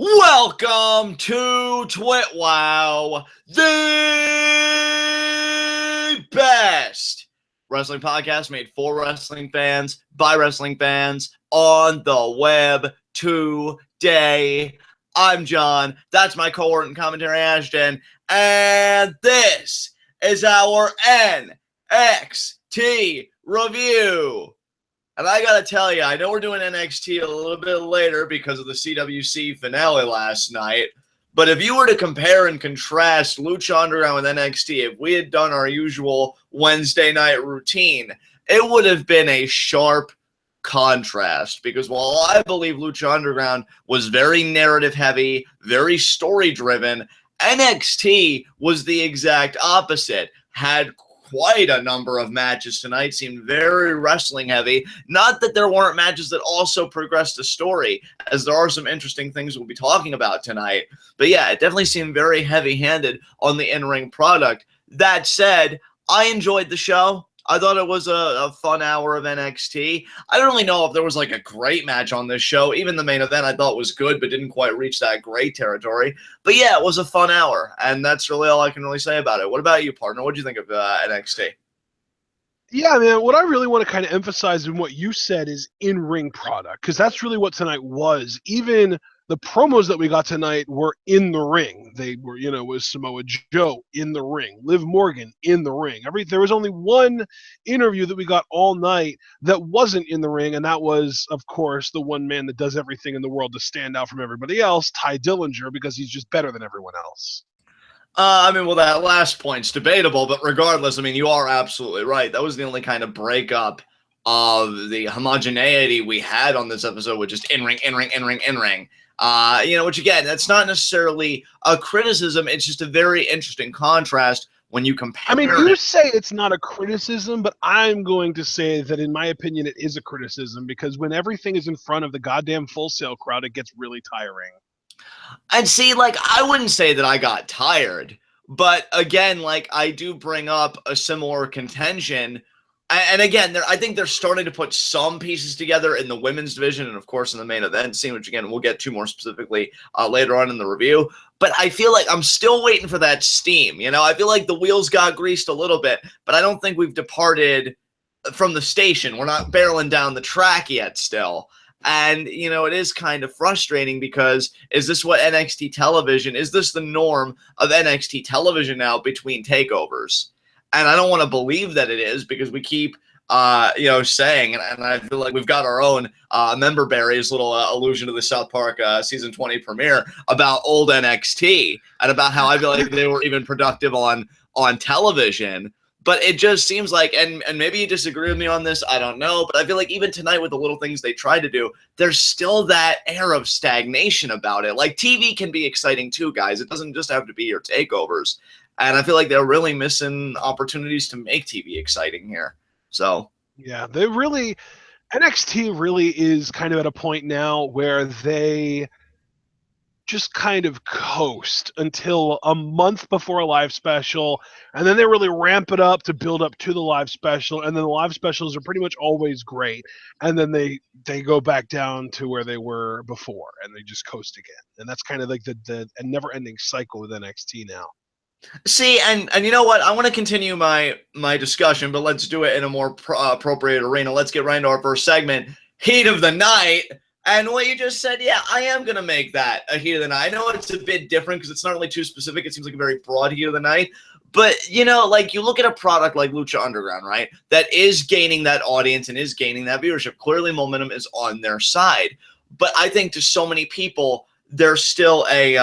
Welcome to TWitWoW, the best wrestling podcast made for wrestling fans, by wrestling fans, on the web today. I'm John, that's my cohort and commentary Ashton, and this is our NXT review. And I gotta tell you, I know we're doing NXT a little bit later because of the CWC finale last night, but if you were to compare and contrast Lucha Underground with NXT, if we had done our usual Wednesday night routine, it would have been a sharp contrast, because while I believe Lucha Underground was very narrative heavy, very story driven, NXT was the exact opposite. Had quite a number of matches tonight, seemed very wrestling heavy. Not that there weren't matches that also progressed the story, as there are some interesting things we'll be talking about tonight. But yeah, it definitely seemed very heavy-handed on the in-ring product. That said, I enjoyed the show. I thought it was a fun hour of NXT. I don't really know if there was like a great match on this show. Even the main event I thought was good, but didn't quite reach that great territory. But yeah, it was a fun hour, and that's really all I can really say about it. What about you, partner? What did you think of NXT? Yeah, man, what I really want to kind of emphasize in what you said is in-ring product, because that's really what tonight was. Even the promos that we got tonight were in the ring. They were, was Samoa Joe in the ring, Liv Morgan in the ring. There was only one interview that we got all night that wasn't in the ring, and that was, of course, the one man that does everything in the world to stand out from everybody else, Tye Dillinger, because he's just better than everyone else. Well, that last point's debatable, but regardless, you are absolutely right. That was the only kind of breakup of the homogeneity we had on this episode, with just in-ring. Which again, that's not necessarily a criticism. It's just a very interesting contrast when you compare. You say it's not a criticism, but I'm going to say that, in my opinion, it is a criticism, because when everything is in front of the goddamn Full Sail crowd, it gets really tiring. And see, I wouldn't say that I got tired, but again, I do bring up a similar contention. And again, I think they're starting to put some pieces together in the women's division, and of course in the main event scene, which again, we'll get to more specifically later on in the review. But I feel like I'm still waiting for that steam. I feel like the wheels got greased a little bit, but I don't think we've departed from the station. We're not barreling down the track yet still. And, it is kind of frustrating, because is this what NXT television, is this the norm of NXT television now between takeovers? And I don't want to believe that it is, because we keep, saying, and I feel like we've got our own member Barry's little allusion to the South Park season 20 premiere about old NXT, and about how I feel like they were even productive on television. But it just seems like, and maybe you disagree with me on this, I don't know, but I feel like even tonight, with the little things they tried to do, there's still that air of stagnation about it. TV can be exciting too, guys. It doesn't just have to be your takeovers. And I feel like they're really missing opportunities to make TV exciting here. So yeah, NXT really is kind of at a point now where they just kind of coast until a month before a live special, and then they really ramp it up to build up to the live special, and then the live specials are pretty much always great, and then they go back down to where they were before, and they just coast again. And that's kind of like the never-ending cycle with NXT now. See, and you know what? I want to continue my discussion, but let's do it in a more appropriate arena. Let's get right into our first segment, Heat of the Night. And what you just said, yeah, I am going to make that a Heat of the Night. I know it's a bit different, because it's not really too specific. It seems like a very broad Heat of the Night. But, you look at a product like Lucha Underground, right, that is gaining that audience and is gaining that viewership. Clearly, momentum is on their side. But I think to so many people, there's still a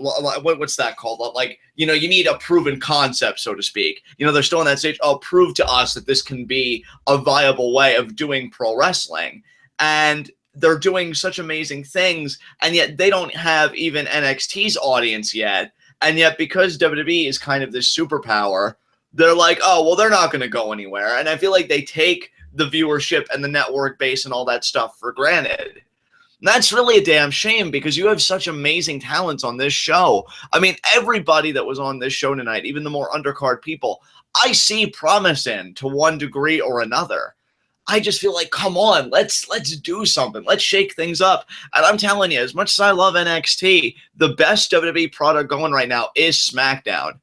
what's that called? You need a proven concept, so to speak. They're still on that stage. Oh, prove to us that this can be a viable way of doing pro wrestling. And they're doing such amazing things, and yet they don't have even NXT's audience yet. And yet, because WWE is kind of this superpower, they're like, oh, well, they're not going to go anywhere. And I feel like they take the viewership and the network base and all that stuff for granted. That's really a damn shame, because you have such amazing talents on this show. Everybody that was on this show tonight, even the more undercard people, I see promise in to one degree or another. I just feel like, come on, let's do something. Let's shake things up. And I'm telling you, as much as I love NXT, the best WWE product going right now is SmackDown.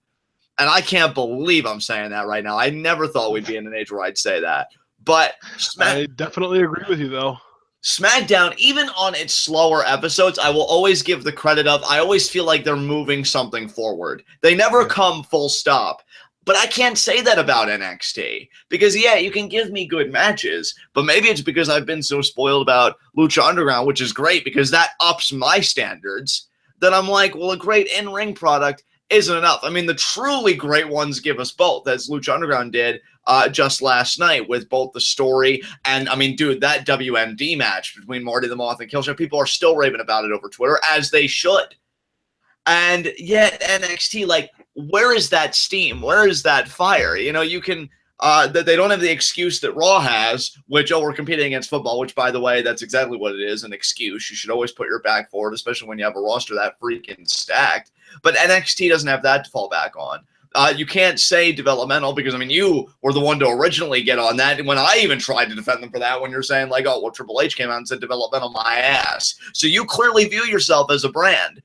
And I can't believe I'm saying that right now. I never thought we'd be in an age where I'd say that. But I definitely agree with you, though. SmackDown, even on its slower episodes, I will always give the credit of, I always feel like they're moving something forward. They never come full stop. But I can't say that about NXT because, yeah, you can give me good matches, but maybe it's because I've been so spoiled about Lucha Underground, which is great because that ups my standards, that I'm like, well, a great in-ring product isn't enough. I mean, the truly great ones give us both, as Lucha Underground did just last night with both the story and, I mean, dude, that WMD match between Marty the Moth and Killshot, people are still raving about it over Twitter, as they should. And yet NXT, like, where is that steam? Where is that fire? You know, you can that they don't have the excuse that Raw has, which, oh, we're competing against football, which, by the way, that's exactly what it is, an excuse. You should always put your back forward, especially when you have a roster that freaking stacked. But NXT doesn't have that to fall back on. You can't say developmental because, I mean, you were the one to originally get on that. And when I even tried to defend them for that, when you're saying, like, oh, well, Triple H came out and said developmental, my ass. So you clearly view yourself as a brand.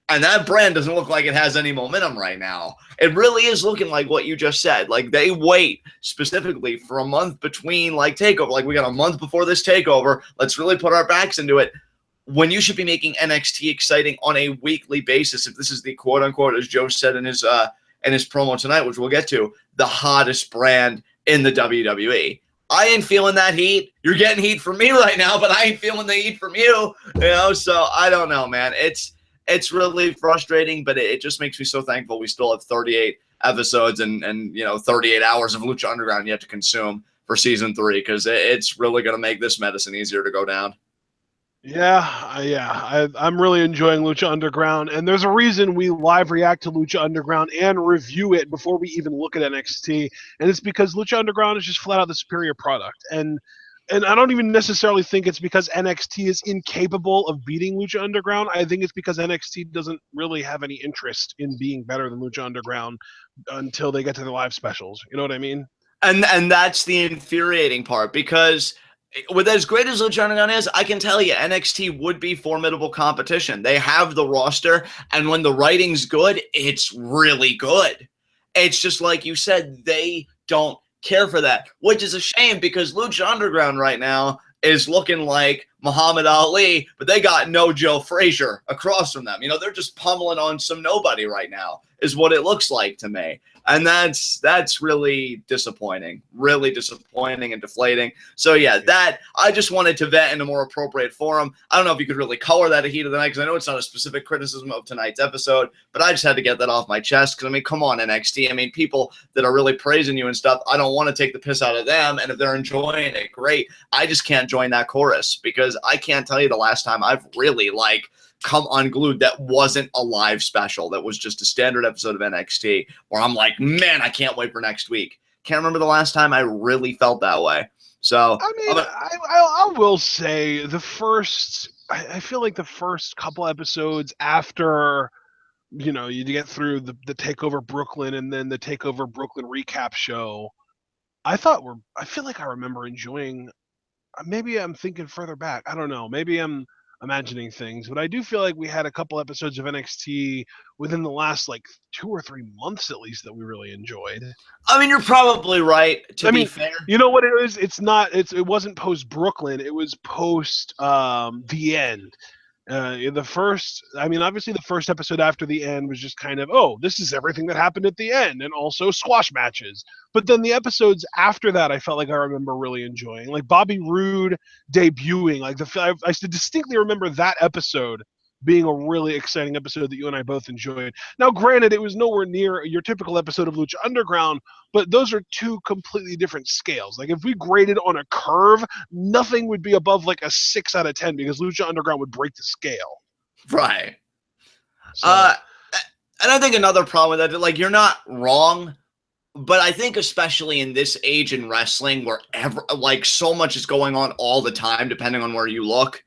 And that brand doesn't look like it has any momentum right now. It really is looking like what you just said. Like, they wait specifically for a month between, like, TakeOver. Like, we got a month before this TakeOver. Let's really put our backs into it. When you should be making NXT exciting on a weekly basis, if this is the quote-unquote, as Joe said in his promo tonight, which we'll get to, the hottest brand in the WWE. I ain't feeling that heat. You're getting heat from me right now, but I ain't feeling the heat from you. You know, so I don't know, man. It's really frustrating, but it just makes me so thankful we still have 38 episodes and you know, 38 hours of Lucha Underground yet to consume for season 3, because it's really going to make this medicine easier to go down. I'm really enjoying Lucha Underground, and there's a reason we live react to Lucha Underground and review it before we even look at NXT, and it's because Lucha Underground is just flat out the superior product. And I don't even necessarily think it's because NXT is incapable of beating Lucha Underground. I think it's because NXT doesn't really have any interest in being better than Lucha Underground until they get to the live specials. You know what I mean? And that's the infuriating part, because with as great as Lucha Underground is, I can tell you NXT would be formidable competition. They have the roster, and when the writing's good, it's really good. It's just like you said, they don't care for that, which is a shame because Lucha Underground right now is looking like Muhammad Ali, but they got no Joe Frazier across from them. You know, they're just pummeling on some nobody right now, is what it looks like to me. And that's really disappointing and deflating. So yeah, that I just wanted to vet in a more appropriate forum. I don't know if you could really color that a heat of the night, because I know it's not a specific criticism of tonight's episode, but I just had to get that off my chest. Because I mean, come on, NXT. I mean, people that are really praising you and stuff, I don't want to take the piss out of them. And if they're enjoying it, great. I just can't join that chorus, because I can't tell you the last time I've really come unglued that wasn't a live special, that was just a standard episode of NXT where I'm like, man, I can't wait for next week. Can't remember the last time I really felt that way. So I mean, I will say I feel like the first couple episodes after, you know, you get through the TakeOver Brooklyn and then the TakeOver Brooklyn recap show, I feel like I remember enjoying. Maybe I'm thinking further back. I don't know. Maybe I'm imagining things, but I do feel like we had a couple episodes of NXT within the last 2 or 3 months at least that we really enjoyed. I mean, you're probably right. To be fair, you know what it is? It wasn't post Brooklyn. It was post the end. Obviously the first episode after the end was just kind of, oh, this is everything that happened at the end, and also squash matches. But then the episodes after that, I felt like I remember really enjoying, like Bobby Roode debuting. I distinctly remember that episode being a really exciting episode that you and I both enjoyed. Now, granted, it was nowhere near your typical episode of Lucha Underground, but those are two completely different scales. Like, if we graded on a curve, nothing would be above a 6 out of 10 because Lucha Underground would break the scale. Right. So. And I think another problem with that, you're not wrong, but I think especially in this age in wrestling where so much is going on all the time, depending on where you look,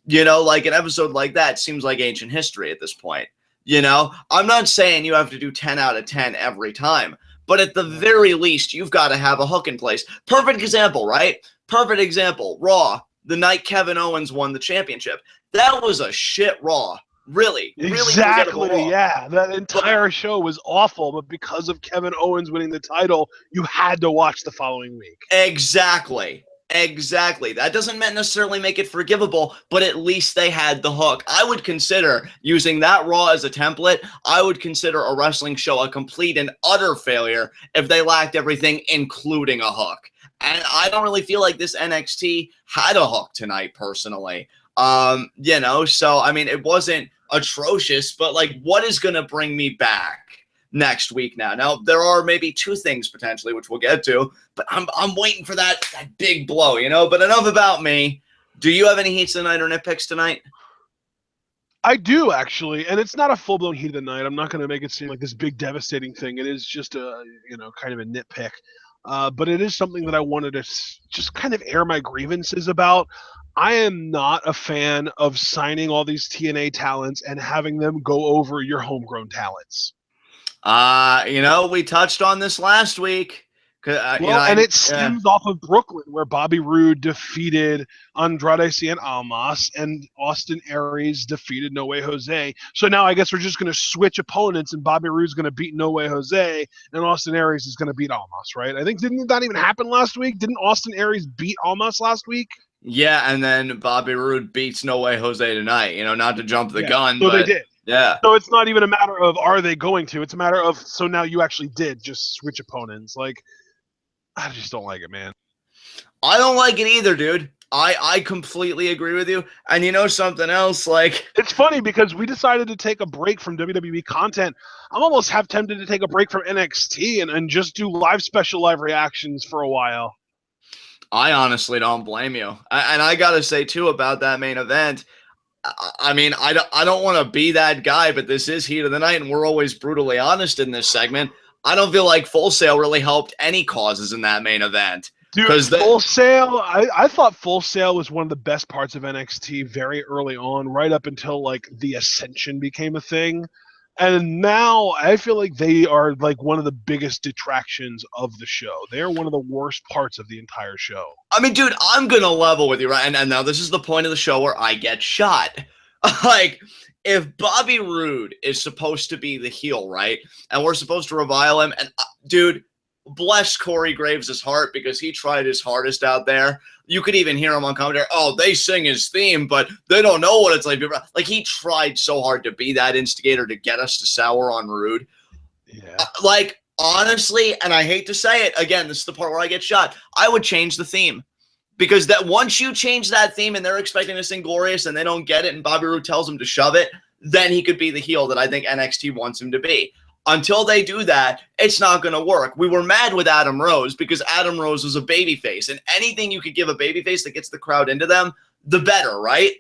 you know, an episode like that seems like ancient history at this point. You know, I'm not saying you have to do 10 out of 10 every time, but at the very least, you've got to have a hook in place. Perfect example, right? Perfect example. Raw, the night Kevin Owens won the championship. That was a shit Raw. Really forgettable Raw. Yeah. That entire show was awful, but because of Kevin Owens winning the title, you had to watch the following week. Exactly. That doesn't necessarily make it forgivable, but at least they had the hook. I would consider using that Raw as a template. I would consider a wrestling show a complete and utter failure if they lacked everything, including a hook. And I don't really feel like this NXT had a hook tonight, personally. You know, so, I mean, it wasn't atrocious, but, like, what is going to bring me back next week now? Now, there are maybe two things potentially, which we'll get to, but I'm waiting for that big blow, you know? But enough about me. Do you have any heats tonight or nitpicks tonight? I do, actually, and it's not a full-blown heat of the night. I'm not going to make it seem like this big devastating thing. It is just a, you know, kind of a nitpick. But it is something that I wanted to just kind of air my grievances about. I am not a fan of signing all these TNA talents and having them go over your homegrown talents. You know, we touched on this last week. And it stems off of Brooklyn, where Bobby Roode defeated Andrade Cien Almas and Austin Aries defeated No Way Jose. So now I guess we're just going to switch opponents, and Bobby Roode's going to beat No Way Jose, and Austin Aries is going to beat Almas, right? I think, didn't that even happen last week? Didn't Austin Aries beat Almas last week? Yeah, and then Bobby Roode beats No Way Jose tonight. You know, not to jump the gun, so but they did. Yeah. So it's not even a matter of are they going to. It's a matter of, so now you actually did just switch opponents. Like, I just don't like it, man. I don't like it either, dude. I completely agree with you. And you know something else? Like, it's funny because we decided to take a break from WWE content. I'm almost half tempted to take a break from NXT and just do live reactions for a while. I honestly don't blame you. And I got to say, too, about that main event, I mean, I don't want to be that guy, but this is Heat of the Night, and we're always brutally honest in this segment. I don't feel like Full Sail really helped any causes in that main event. Dude, Full Sail, I thought Full Sail was one of the best parts of NXT very early on, right up until, like, the Ascension became a thing. And now I feel like they are, like, one of the biggest detractions of the show. They are one of the worst parts of the entire show. I mean, dude, I'm going to level with you, right? And now this is the point of the show where I get shot. Like, if Bobby Roode is supposed to be the heel, right? And we're supposed to revile him. And, dude, bless Corey Graves' heart because he tried his hardest out there. You could even hear him on commentary. Oh, they sing his theme, but they don't know what it's like. Like, he tried so hard to be that instigator to get us to sour on Roode. Yeah. Like, honestly, and I hate to say it, again, this is the part where I get shot, I would change the theme. Because that once you change that theme and they're expecting to sing Glorious and they don't get it and Bobby Roode tells them to shove it, then he could be the heel that I think NXT wants him to be. Until they do that, it's not going to work. We were mad with Adam Rose because Adam Rose was a babyface, and anything you could give a babyface that gets the crowd into them, the better, right?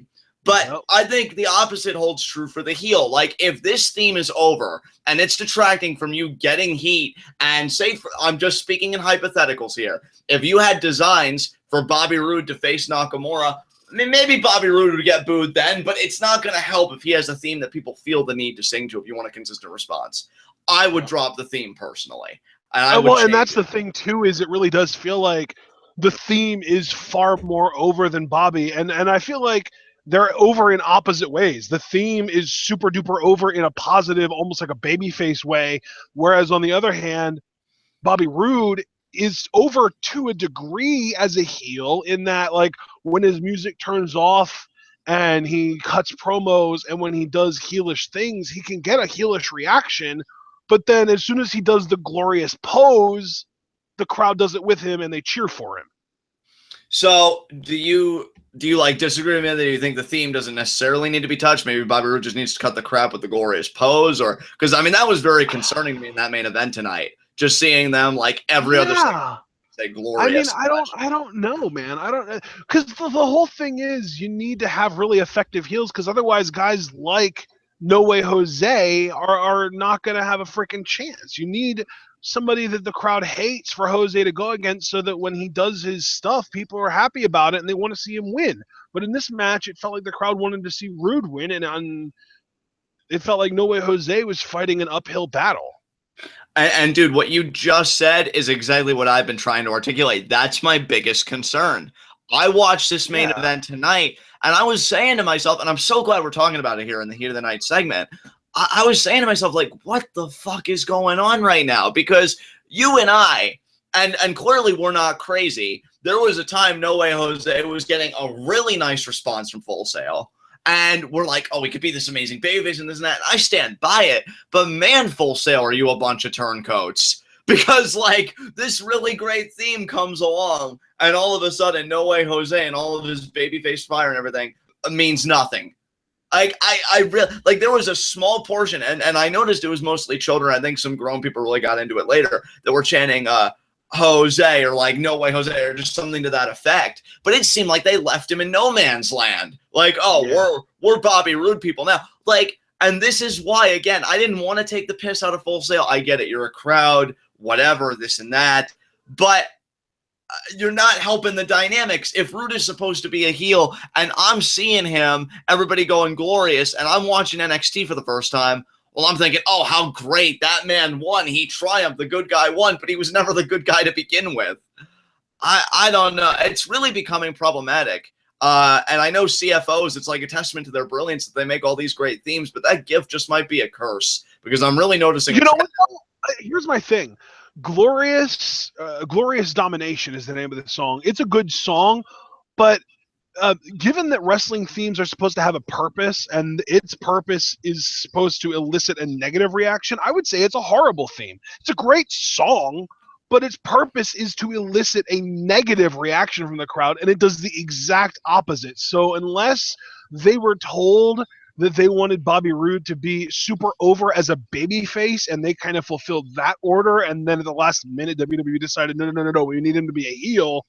But yep. I think the opposite holds true for the heel. Like, if this theme is over and it's detracting from you getting heat, and say, I'm just speaking in hypotheticals here, if you had designs for Bobby Roode to face Nakamura, I mean, maybe Bobby Roode would get booed then, but it's not going to help if he has a theme that people feel the need to sing to if you want a consistent response. I would drop the theme personally. And that's the thing, too, is it really does feel like the theme is far more over than Bobby. And I feel like they're over in opposite ways. The theme is super duper over in a positive, almost like a babyface way. Whereas on the other hand, Bobby Roode is over to a degree as a heel in that, like, when his music turns off and he cuts promos and when he does heelish things, he can get a heelish reaction. But then as soon as he does the glorious pose, the crowd does it with him and they cheer for him. So do you like disagree with me that you think the theme doesn't necessarily need to be touched? Maybe Bobby Roode just needs to cut the crap with the glorious pose, or because I mean that was very concerning to me in that main event tonight. Just seeing them like every other segment say glorious. I mean, I don't know, man. I don't, because the whole thing is you need to have really effective heels because otherwise guys like No Way Jose are not going to have a freaking chance. You need somebody that the crowd hates for Jose to go against so that when he does his stuff, people are happy about it and they want to see him win. But in this match, it felt like the crowd wanted to see Roode win, and it felt like No Way Jose was fighting an uphill battle. And dude, what you just said is exactly what I've been trying to articulate. That's my biggest concern. I watched this main Yeah. event tonight, and I was saying to myself, and I'm so glad we're talking about it here in the Heat of the Night segment. I was saying to myself, like, what the fuck is going on right now? Because you and I, and clearly we're not crazy. There was a time No Way Jose was getting a really nice response from Full Sail. And we're like, oh, we could be this amazing babyface and this and that. And I stand by it. But man, Full Sail, are you a bunch of turncoats? Because, like, this really great theme comes along, and all of a sudden, No Way Jose and all of his babyface fire and everything means nothing. Like, I really, like, there was a small portion, and I noticed it was mostly children. I think some grown people really got into it later that were chanting, Jose, or like No Way Jose, or just something to that effect. But it seemed like they left him in no man's land. Like, oh, Yeah. we're Bobby Roode people now. Like, and this is why, again, I didn't want to take the piss out of Full Sail. I get it, you're a crowd, whatever, this and that, but you're not helping the dynamics. If Roode is supposed to be a heel, and I'm seeing him, everybody going glorious, and I'm watching NXT for the first time, well, I'm thinking, oh, how great. That man won. He triumphed. The good guy won, but he was never the good guy to begin with. I don't know. It's really becoming problematic. And I know CFOs, it's like a testament to their brilliance that they make all these great themes, but that gift just might be a curse because I'm really noticing. You know what? Here's my thing. Glorious Domination is the name of the song. It's a good song, but given that wrestling themes are supposed to have a purpose and its purpose is supposed to elicit a negative reaction, I would say it's a horrible theme. It's a great song, but its purpose is to elicit a negative reaction from the crowd, and it does the exact opposite. So unless they were told that they wanted Bobby Roode to be super over as a babyface, and they kind of fulfilled that order, and then at the last minute WWE decided, no, we need him to be a heel,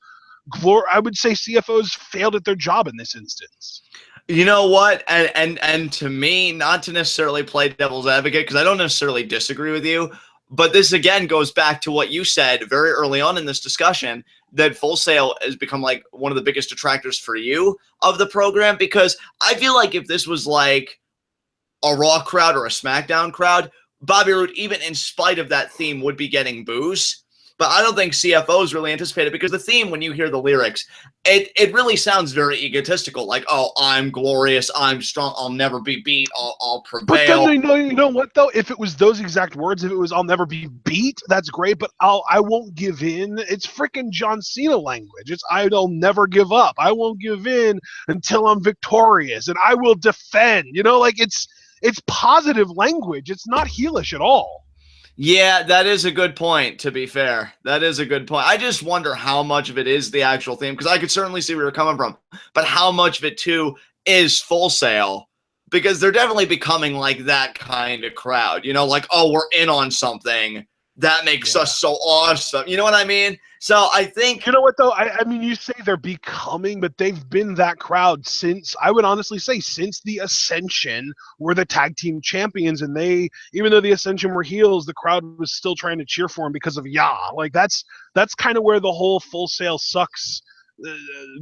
I would say CFOs failed at their job in this instance. You know what? And to me, not to necessarily play devil's advocate, because I don't necessarily disagree with you, but this again goes back to what you said very early on in this discussion, that Full Sail has become like one of the biggest detractors for you of the program, because I feel like if this was like a Raw crowd or a SmackDown crowd, Bobby Roode, even in spite of that theme, would be getting boos. But I don't think CFOs really anticipate it, because the theme, when you hear the lyrics, it really sounds very egotistical. Like, oh, I'm glorious, I'm strong, I'll never be beat, I'll prevail. But then you know what though? If it was those exact words, if it was "I'll never be beat," that's great. But I won't give in. It's freaking John Cena language. It's I'll never give up. I won't give in until I'm victorious, and I will defend. You know, like it's positive language. It's not heelish at all. Yeah, that is a good point, to be fair. That is a good point. I just wonder how much of it is the actual theme, because I could certainly see where you're coming from, but how much of it, too, is Full Sail, because they're definitely becoming like that kind of crowd. You know, like, oh, we're in on something. That makes us so awesome. You know what I mean? So I think... You know what, though? I mean, you say they're becoming, but they've been that crowd since, I would honestly say, since the Ascension were the tag team champions, and they, even though the Ascension were heels, the crowd was still trying to cheer for them because of Ya. Like, that's kind of where the whole Full Sail sucks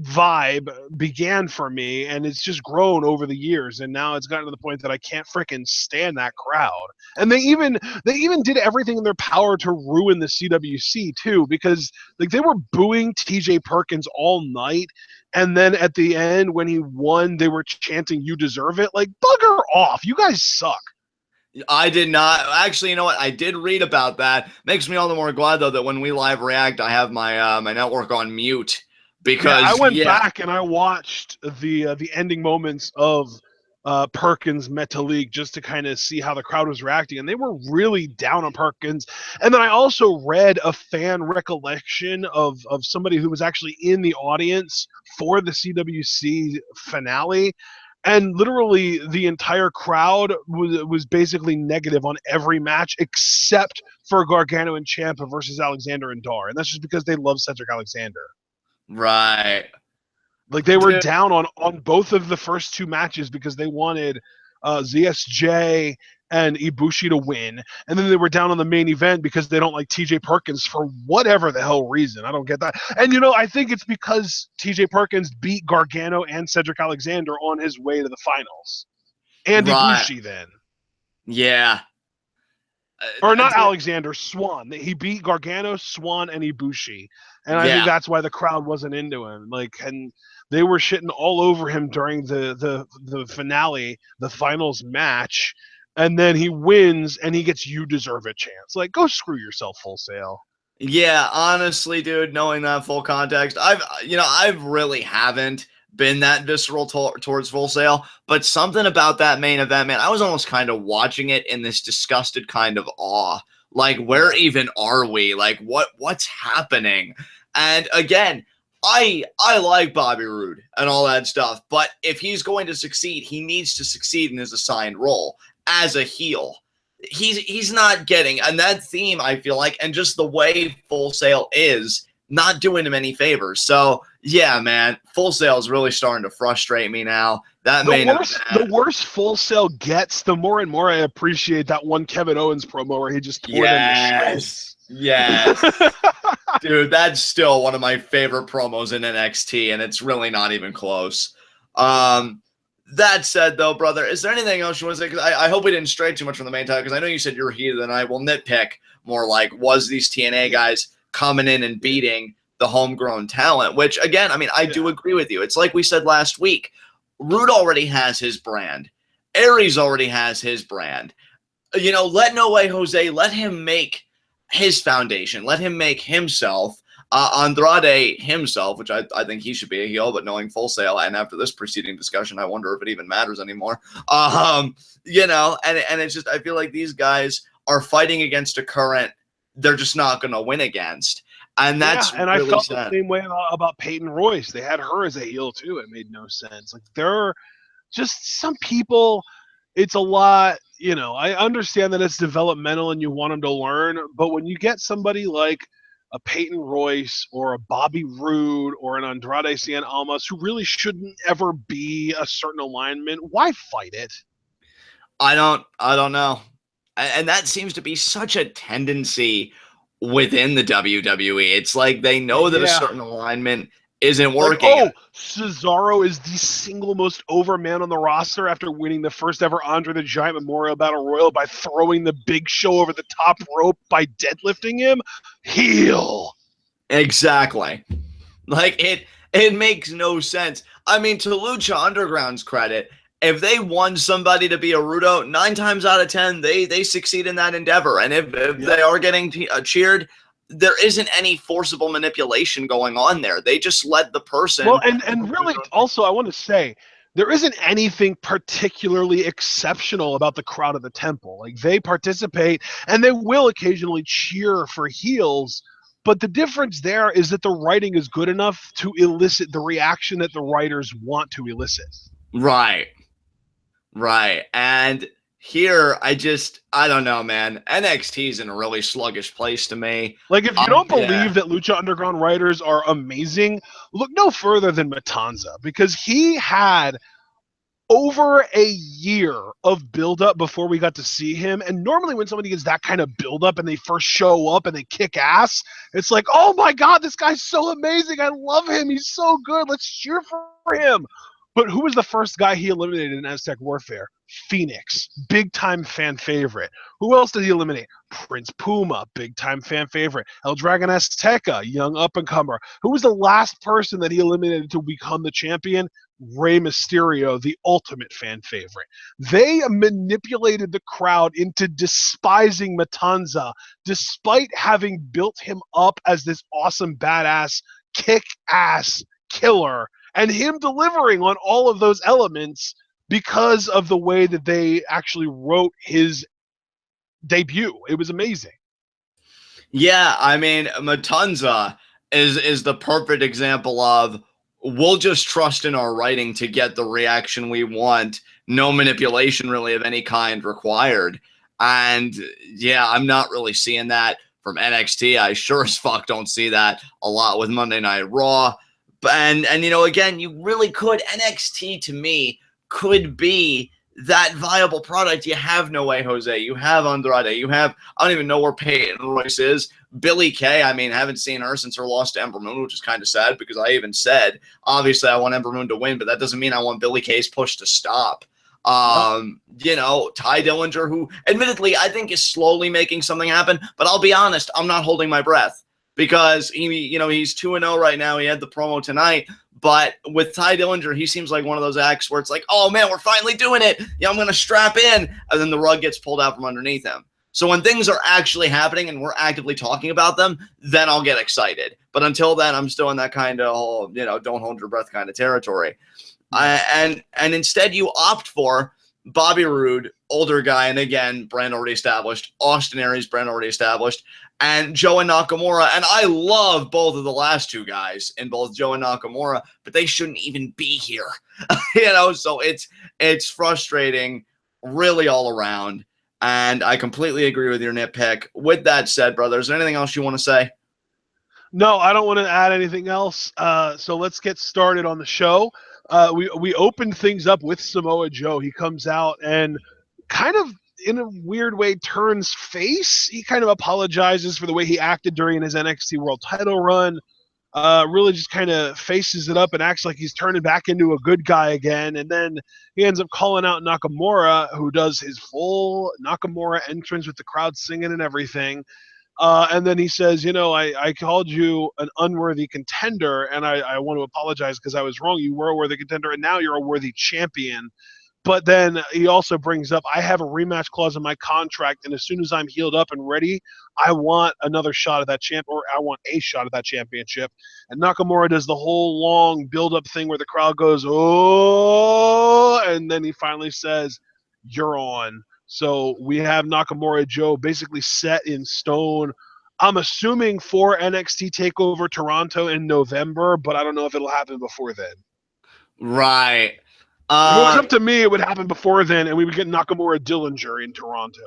vibe began for me, and it's just grown over the years, and now it's gotten to the point that I can't freaking stand that crowd. And they even did everything in their power to ruin the CWC too, because like they were booing TJ Perkins all night, and then at the end when he won they were chanting "You deserve it." Like, bugger off, you guys suck. I did not. Actually, you know what? I did read about that. Makes me all the more glad, though, that when we live react, I have my my network on mute. Because I went back and I watched the ending moments of Perkins Metalik just to kind of see how the crowd was reacting, and they were really down on Perkins. And then I also read a fan recollection of somebody who was actually in the audience for the CWC finale, and literally the entire crowd was basically negative on every match except for Gargano and Ciampa versus Alexander and Dar, and that's just because they love Cedric Alexander. Right. Like they were down on both of the first two matches because they wanted ZSJ and Ibushi to win, and then they were down on the main event because they don't like TJ Perkins for whatever the hell reason. I don't get that. And you know, I think it's because TJ Perkins beat Gargano and Cedric Alexander on his way to the finals. And Ibushi then. Yeah. Or not Alexander, Swan. He beat Gargano, Swan, and Ibushi. And I think that's why the crowd wasn't into him. And they were shitting all over him during the finale, the finals match. And then he wins, and he gets "You Deserve a Chance." Like, go screw yourself, Full Sail. Yeah, honestly, dude, knowing that full context, I really haven't been that visceral towards Full Sail, but something about that main event, man, I was almost kind of watching it in this disgusted kind of awe. Like, where even are we? Like, what's happening? And again, I like Bobby Roode and all that stuff, but if he's going to succeed, he needs to succeed in his assigned role as a heel. He's not getting, and that theme, I feel like, and just the way Full Sail is, not doing him any favors. So yeah, man, Full Sail is really starting to frustrate me now. The worse Full Sail gets, the more and more I appreciate that one Kevin Owens promo where he just tore them to shreds. Yes. Dude, that's still one of my favorite promos in NXT, and it's really not even close. That said, though, brother, is there anything else you want to say? Because I hope we didn't stray too much from the main topic, because I know you said you're heated, and I will nitpick more like, was these TNA guys coming in and beating the homegrown talent? Which, again, I mean, I do agree with you. It's like we said last week. Roode already has his brand. Aries already has his brand. You know, let No Way Jose, let him make his foundation. Let him make himself. Andrade himself, which I think he should be a heel, but knowing Full Sail, and after this preceding discussion, I wonder if it even matters anymore. You know, and it's just, I feel like these guys are fighting against a current they're just not going to win against. And that's and really I felt sad. The same way about Peyton Royce. They had her as a heel too. It made no sense. Like, there are just some people, it's a lot, you know, I understand that it's developmental and you want them to learn, but when you get somebody like a Peyton Royce or a Bobby Roode or an Andrade Cien Almas who really shouldn't ever be a certain alignment, why fight it? I don't know. And that seems to be such a tendency within the WWE. It's like they know that a certain alignment isn't working. Like, Cesaro is the single most over man on the roster after winning the first ever Andre the Giant Memorial Battle Royal by throwing the Big Show over the top rope by deadlifting him. Heel. Exactly. Like, it makes no sense. I mean, to Lucha Underground's credit, if they want somebody to be a Rudo, 9 times out of 10, they succeed in that endeavor. And if they are getting cheered, there isn't any forcible manipulation going on there. They just let the person. Well, and really, also, I want to say, there isn't anything particularly exceptional about the crowd at the temple. Like, they participate, and they will occasionally cheer for heels. But the difference there is that the writing is good enough to elicit the reaction that the writers want to elicit. Right. Right. And here, I don't know, man. NXT is in a really sluggish place to me. Like, if you don't believe that Lucha Underground writers are amazing, look no further than Matanza, because he had over a year of build-up before we got to see him. And normally when somebody gets that kind of build-up and they first show up and they kick ass, it's like, oh my God, this guy's so amazing. I love him. He's so good. Let's cheer for him. But who was the first guy he eliminated in Aztec Warfare? Phoenix, big-time fan favorite. Who else did he eliminate? Prince Puma, big-time fan favorite. El Dragon Azteca, young up-and-comer. Who was the last person that he eliminated to become the champion? Rey Mysterio, the ultimate fan favorite. They manipulated the crowd into despising Matanza, despite having built him up as this awesome, badass, kick-ass killer, and him delivering on all of those elements because of the way that they actually wrote his debut. It was amazing. Yeah, I mean, Matanza is the perfect example of, we'll just trust in our writing to get the reaction we want. No manipulation really of any kind required. And yeah, I'm not really seeing that from NXT. I sure as fuck don't see that a lot with Monday Night Raw. And you know, again, you really could. NXT to me could be that viable product. You have No Way Jose, you have Andrade, you have, I don't even know where Peyton Royce is. Billie Kay, I mean, haven't seen her since her loss to Ember Moon, which is kind of sad because I even said, obviously I want Ember Moon to win, but that doesn't mean I want Billie Kay's push to stop. You know, Tye Dillinger, who admittedly I think is slowly making something happen, but I'll be honest, I'm not holding my breath because he's 2-0 right now. He had the promo tonight, but with Tye Dillinger, he seems like one of those acts where it's like, oh man, we're finally doing it. Yeah, I'm going to strap in, and then the rug gets pulled out from underneath him. So when things are actually happening and we're actively talking about them, then I'll get excited. But until then, I'm still in that kind of, don't hold your breath kind of territory. And instead you opt for Bobby Roode, older guy, and again, brand already established. Austin Aries, brand already established. And Joe and Nakamura. And I love both of the last two guys in both Joe and Nakamura, but they shouldn't even be here. So it's frustrating really all around. And I completely agree with your nitpick. With that said, brother, is there anything else you want to say? No, I don't want to add anything else. So let's get started on the show. We opened things up with Samoa Joe. He comes out and kind of, in a weird way, turns face. He kind of apologizes for the way he acted during his NXT World Title run. Really just kind of faces it up and acts like he's turning back into a good guy again. And then he ends up calling out Nakamura, who does his full Nakamura entrance with the crowd singing and everything. And then he says, I called you an unworthy contender, and I want to apologize because I was wrong. You were a worthy contender, and now you're a worthy champion. But then he also brings up, I have a rematch clause in my contract, and as soon as I'm healed up and ready, I want another shot at that or I want a shot at that championship. And Nakamura does the whole long build-up thing where the crowd goes, oh, and then he finally says, you're on. So we have Nakamura Joe basically set in stone. I'm assuming for NXT TakeOver Toronto in November, but I don't know if it'll happen before then. Right. If it was up to me, it would happen before then, and we would get Nakamura Dillinger in Toronto.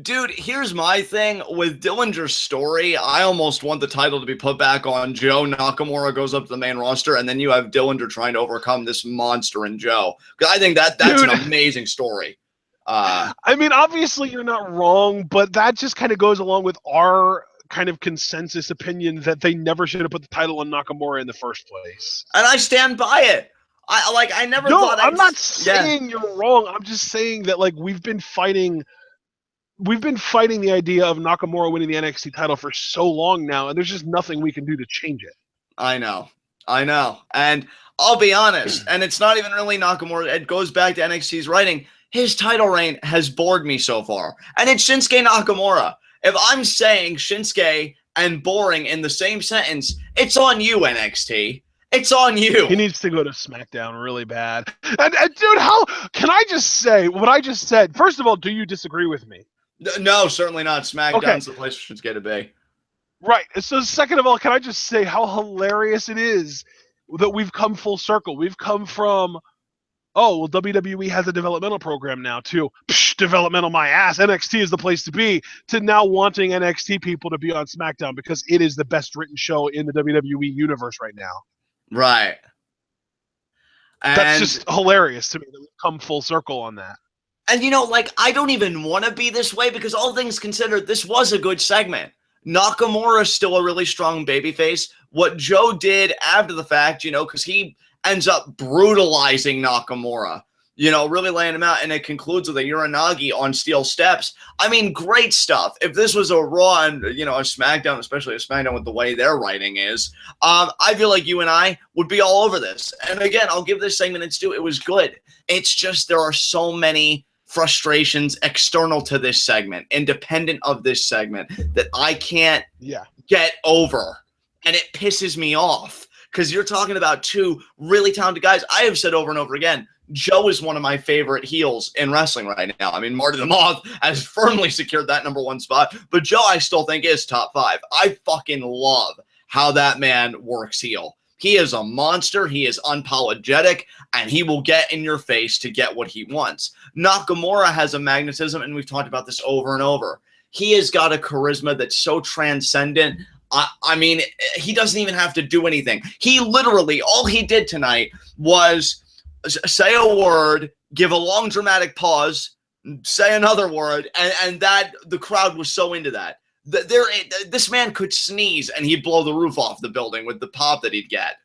Dude, here's my thing. With Dillinger's story, I almost want the title to be put back on Joe. Nakamura goes up to the main roster, and then you have Dillinger trying to overcome this monster in Joe. Because I think that's an amazing story. I mean, obviously you're not wrong, but that just kind of goes along with our kind of consensus opinion that they never should have put the title on Nakamura in the first place. And I stand by it. I never thought I'm not saying you're wrong. I'm just saying that we've been fighting the idea of Nakamura winning the NXT title for so long now, and there's just nothing we can do to change it. I know. And I'll be honest, and it's not even really Nakamura. It goes back to NXT's writing. His title reign has bored me so far. And it's Shinsuke Nakamura. If I'm saying Shinsuke and boring in the same sentence, it's on you, NXT. It's on you. He needs to go to SmackDown really bad. And dude, how can I just say what I just said? First of all, do you disagree with me? No, certainly not. SmackDown's the place for Shinsuke to be. Right. So second of all, can I just say how hilarious it is that we've come full circle? We've come from, WWE has a developmental program now too. Developmental my ass. NXT is the place to be, to now wanting NXT people to be on SmackDown because it is the best written show in the WWE universe right now. Right. And that's just hilarious to me that we've come full circle on that. And I don't even want to be this way because all things considered, this was a good segment. Nakamura is still a really strong babyface. What Joe did after the fact, because he ends up brutalizing Nakamura, really laying him out, and it concludes with a Uranagi on steel steps. I mean, great stuff. If this was a Raw and, a SmackDown, especially a SmackDown with the way their writing is, I feel like you and I would be all over this. And again, I'll give this segment its due. It was good. It's just there are so many frustrations external to this segment, independent of this segment, that I can't get over. And it pisses me off because you're talking about two really talented guys. I have said over and over again, Joe is one of my favorite heels in wrestling right now. I mean, Marty the Moth has firmly secured that #1 spot, but Joe I still think is top 5. I fucking love how that man works heel. He is a monster. He is unapologetic, and he will get in your face to get what he wants. Nakamura has a magnetism, and we've talked about this over and over. He has got a charisma that's so transcendent. I mean, he doesn't even have to do anything. He literally, all he did tonight was say a word, give a long dramatic pause, say another word, and that the crowd was so into that. This man could sneeze and he'd blow the roof off the building with the pop that he'd get.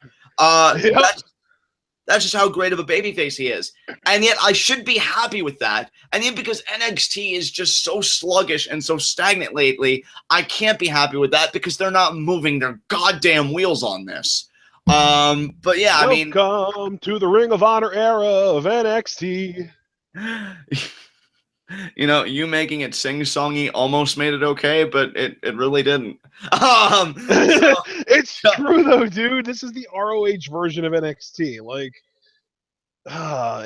That's just how great of a babyface he is. And yet I should be happy with that. And yet because NXT is just so sluggish and so stagnant lately, I can't be happy with that because they're not moving their goddamn wheels on this. But yeah, I mean, welcome to the Ring of Honor era of NXT. You know, you making it sing-songy almost made it okay, but it really didn't. It's true though, dude. This is the ROH version of NXT. Like,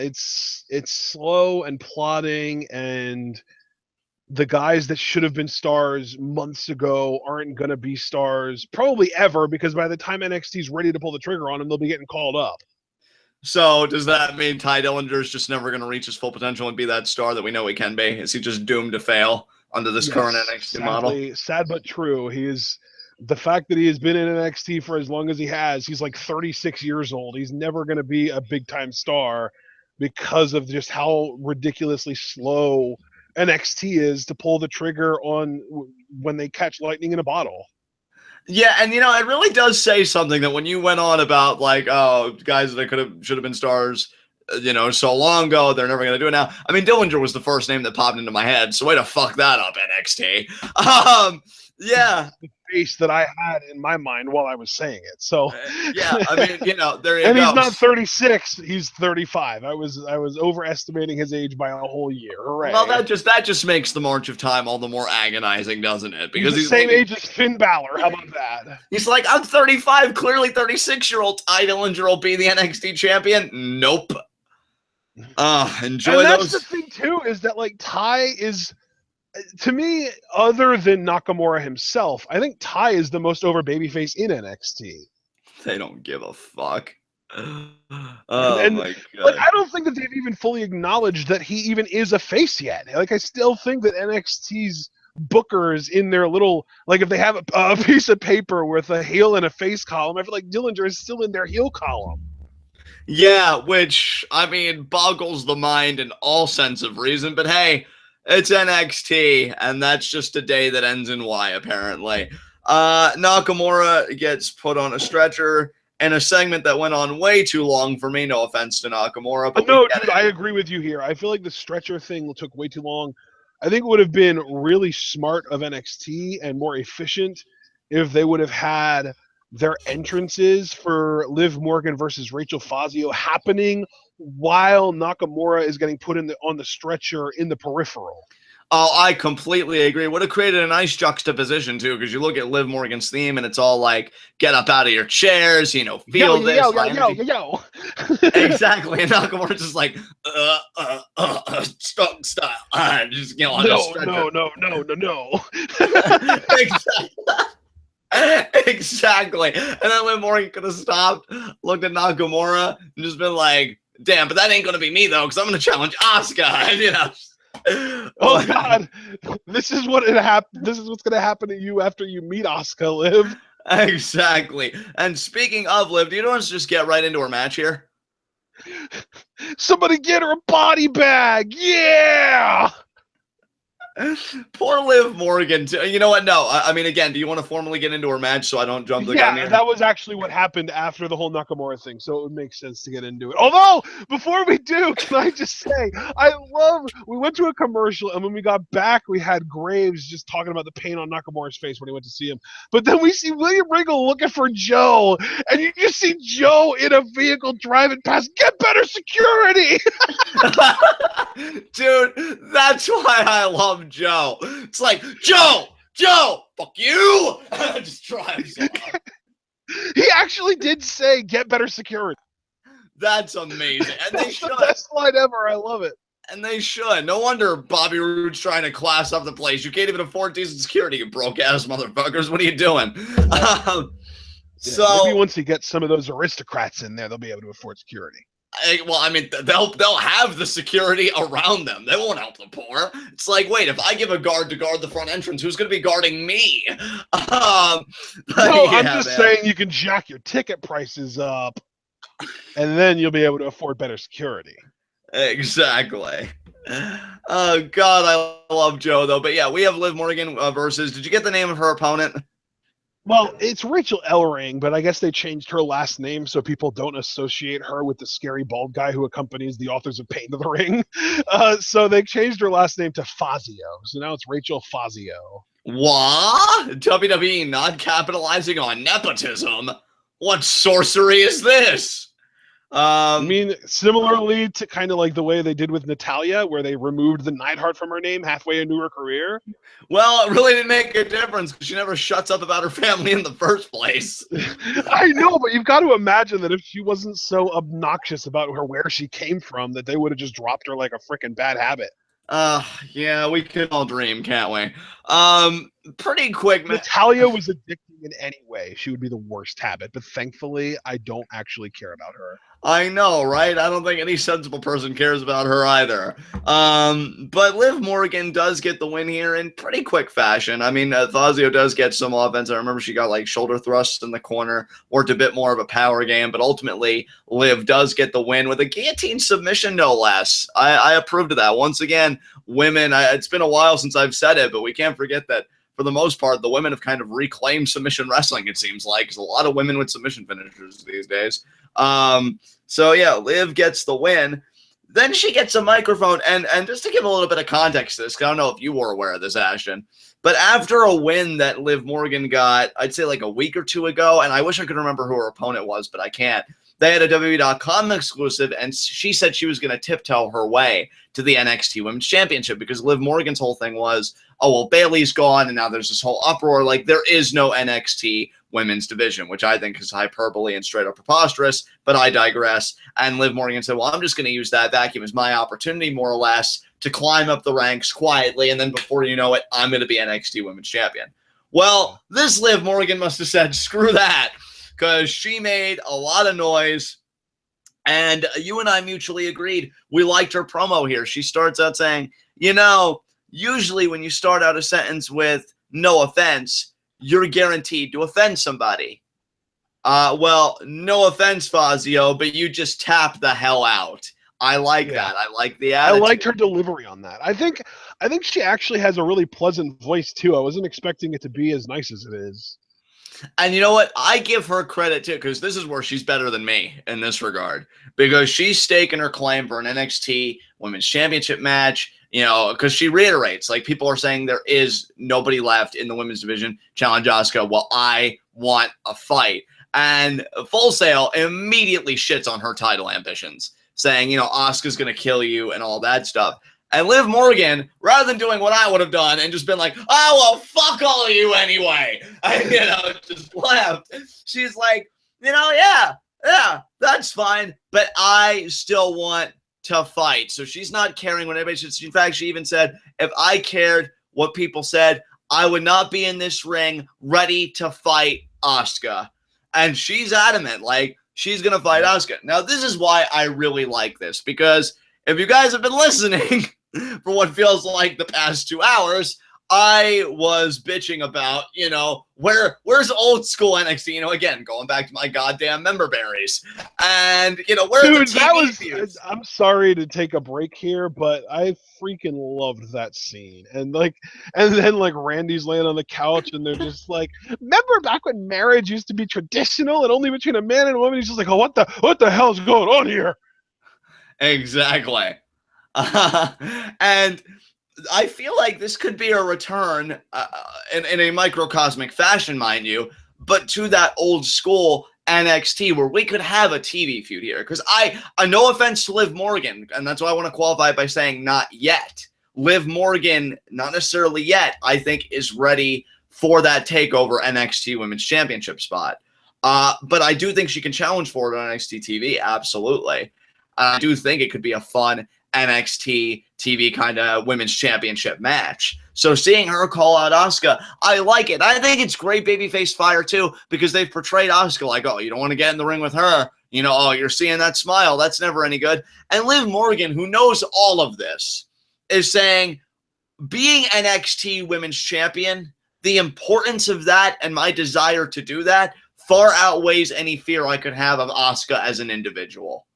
it's slow and plodding, and the guys that should have been stars months ago aren't gonna be stars probably ever, because by the time NXT's ready to pull the trigger on them, they'll be getting called up. So does that mean Tye Dillinger is just never going to reach his full potential and be that star that we know he can be? Is he just doomed to fail under this current NXT model? Sad but true. He is, the fact that he has been in NXT for as long as he has, he's like 36 years old. He's never going to be a big time star because of just how ridiculously slow NXT is to pull the trigger on when they catch lightning in a bottle. Yeah, and you know, it really does say something that when you went on about like, oh, guys that should have been stars, you know, so long ago, they're never gonna do it now. I mean, Dillinger was the first name that popped into my head, so way to fuck that up, NXT. Yeah. The face that I had in my mind while I was saying it. So yeah, I mean, you know, there you and go. He's not 36, he's 35. I was overestimating his age by a whole year. Hooray. Well, that just makes the march of time all the more agonizing, doesn't it? Because he's the same age as Finn Balor. How about that? He's like, I'm 35, clearly 36-year-old Tye Dillinger will be the NXT champion. Nope. Enjoy and those. That's the thing too, is that like Tye is, to me, other than Nakamura himself, I think Tye is the most over babyface in NXT. They don't give a fuck. Oh my God. Like, I don't think that they've even fully acknowledged that he even is a face yet. Like, I still think that NXT's bookers in their little, like, if they have a piece of paper with a heel and a face column, I feel like Dillinger is still in their heel column. Yeah, which, I mean, boggles the mind in all sense of reason, but hey, it's NXT, and that's just a day that ends in Y, apparently. Nakamura gets put on a stretcher in a segment that went on way too long for me. No offense to Nakamura. But no, dude, I agree with you here. I feel like the stretcher thing took way too long. I think it would have been really smart of NXT and more efficient if they would have had their entrances for Liv Morgan versus Rachel Fazio happening while Nakamura is getting put on the stretcher in the peripheral. Oh, I completely agree. Would have created a nice juxtaposition, too, because you look at Liv Morgan's theme, and it's all like, get up out of your chairs, you know, feel this. Yo. Exactly. And Nakamura's just like, strong style. Just, you know, on no. Exactly. And then Liv Morgan could have stopped, looked at Nakamura, and just been like, damn, but that ain't going to be me, though, because I'm going to challenge Asuka, you know. Oh God! This is what's going to happen to you after you meet Asuka, Liv. Exactly. And speaking of Liv, do you want to just get right into her match here? Somebody get her a body bag! Yeah! Poor Liv Morgan. You know what? No, I mean, again, do you want to formally get into her match so I don't jump the gun here? Yeah, that was actually what happened after the whole Nakamura thing, so it would make sense to get into it. Although, before we do, can I just say, we went to a commercial, and when we got back, we had Graves just talking about the pain on Nakamura's face when he went to see him. But then we see William Regal looking for Joe, and you just see Joe in a vehicle driving past. Get better security! Dude, that's why I love Joe. It's like, Joe, fuck you. Just drives so hard. He actually did say, get better security. That's amazing. And that's the best line ever. I love it. And they should. No wonder Bobby Roode's trying to class up the place. You can't even afford decent security, you broke-ass motherfuckers. What are you doing? So maybe once you get some of those aristocrats in there, they'll be able to afford security. Well, I mean, they'll have the security around them. They won't help the poor. It's like, wait, if I give a guard to guard the front entrance, who's going to be guarding me? I'm just saying you can jack your ticket prices up, and then you'll be able to afford better security. Exactly. Oh, God, I love Joe, though. But, yeah, we have Liv Morgan versus... Did you get the name of her opponent? Well, it's Rachel Ellering, but I guess they changed her last name so people don't associate her with the scary bald guy who accompanies the authors of Pain to the Ring. So they changed her last name to Fazio. So now it's Rachel Fazio. What? WWE not capitalizing on nepotism? What sorcery is this? I mean, similarly to kind of like the way they did with Natalia, where they removed the Neidhart from her name halfway into her career. Well, it really didn't make a difference because she never shuts up about her family in the first place. I know, but you've got to imagine that if she wasn't so obnoxious about her where she came from, that they would have just dropped her like a freaking bad habit. Yeah, we can all dream, can't we? Pretty quick. Natalia was addicting in any way. She would be the worst habit, but thankfully, I don't actually care about her. I know, right? I don't think any sensible person cares about her either. But Liv Morgan does get the win here in pretty quick fashion. I mean, Fazio does get some offense. I remember she got like shoulder thrusts in the corner, worked a bit more of a power game, but ultimately Liv does get the win with a guillotine submission, no less. I approved of that. Once again, women, it's been a while since I've said it, but we can't forget that for the most part, the women have kind of reclaimed submission wrestling, it seems like. There's a lot of women with submission finishers these days. So yeah, Liv gets the win. Then she gets a microphone, and just to give a little bit of context to this, because I don't know if you were aware of this, Ashton, but after a win that Liv Morgan got, I'd say like a week or two ago, and I wish I could remember who her opponent was, but I can't. They had a WWE.com exclusive, and she said she was going to tiptoe her way to the NXT Women's Championship because Liv Morgan's whole thing was, oh, well, Bayley's gone, and now there's this whole uproar. Like, there is no NXT women's division, which I think is hyperbole and straight up preposterous, but I digress. And Liv Morgan said, well, I'm just going to use that vacuum as my opportunity, more or less, to climb up the ranks quietly, and then before you know it, I'm going to be NXT Women's Champion. Well, this Liv Morgan must have said, screw that, because she made a lot of noise, and you and I mutually agreed. We liked her promo here. She starts out saying, you know, usually when you start out a sentence with no offense, you're guaranteed to offend somebody. Well, no offense, Fazio, but you just tap the hell out. I like that. I like the attitude. I liked her delivery on that. I think she actually has a really pleasant voice too. I wasn't expecting it to be as nice as it is. And you know what? I give her credit too, because this is where she's better than me in this regard. Because she's staking her claim for an NXT Women's Championship match, you know, because she reiterates, like, people are saying there is nobody left in the women's division. Challenge Asuka. Well, I want a fight. And Full Sail immediately shits on her title ambitions, saying, you know, Asuka's going to kill you and all that stuff. And Liv Morgan, rather than doing what I would have done and just been like, oh, well, fuck all of you anyway, and, you know, just left. She's like, you know, yeah, that's fine, but I still want to fight. So she's not caring what anybody says. In fact, she even said, if I cared what people said, I would not be in this ring ready to fight Asuka. And she's adamant, like, she's going to fight Asuka. Now, this is why I really like this, because if you guys have been listening for what feels like the past 2 hours, I was bitching about, you know, where's old school NXT? You know, again, going back to my goddamn member berries. And, you know, where Dude, the TV views? I'm sorry to take a break here, but I freaking loved that scene. And then Randy's laying on the couch and they're just like, remember back when marriage used to be traditional and only between a man and a woman? He's just like, oh, what the hell's going on here? Exactly. And I feel like this could be a return in a microcosmic fashion, mind you, but to that old school NXT where we could have a TV feud here. Because I no offense to Liv Morgan, and that's why I want to qualify by saying not yet. Liv Morgan, not necessarily yet, I think is ready for that takeover NXT Women's Championship spot. But I do think she can challenge for it on NXT TV, absolutely. I do think it could be a fun NXT TV kind of women's championship match. So seeing her call out Asuka, I like it. I think it's great babyface fire too, because they've portrayed Asuka like, oh, you don't want to get in the ring with her. You know, oh, you're seeing that smile. That's never any good. And Liv Morgan, who knows all of this, is saying being NXT women's champion, the importance of that and my desire to do that far outweighs any fear I could have of Asuka as an individual.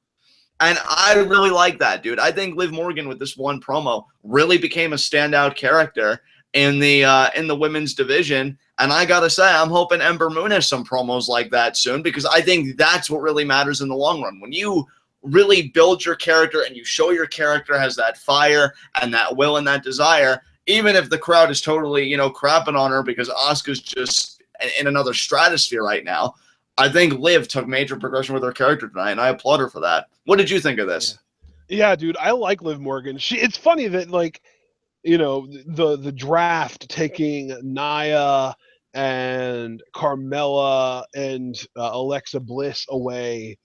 And I really like that, dude. I think Liv Morgan with this one promo really became a standout character. in the women's division. And I gotta say, I'm hoping Ember Moon has some promos like that soon, because I think that's what really matters in the long run. When you really build your character and you show your character has that fire and that will and that desire, even if the crowd is totally, you know, crapping on her because Asuka's just in another stratosphere right now, I think Liv took major progression with her character tonight, and I applaud her for that. What did you think of this? Yeah, dude, I like Liv Morgan. It's funny that, like, you know, the draft taking Nia and Carmella and Alexa Bliss away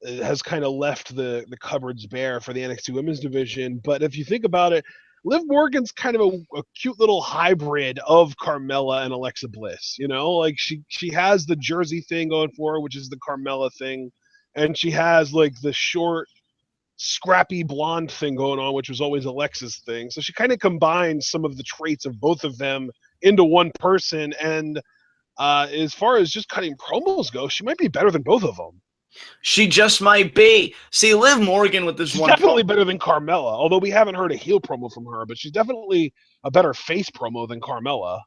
has kind of left the cupboards bare for the NXT Women's Division. But if you think about it, Liv Morgan's kind of a cute little hybrid of Carmella and Alexa Bliss. You know, like she has the Jersey thing going for her, which is the Carmella thing, and she has like the short, scrappy blonde thing going on, which was always Alexa's thing. So she kind of combines some of the traits of both of them into one person. And as far as just cutting promos go, she might be better than both of them. She just might be. See, Liv Morgan with this she's one definitely better than Carmella, although we haven't heard a heel promo from her, but she's definitely a better face promo than Carmella.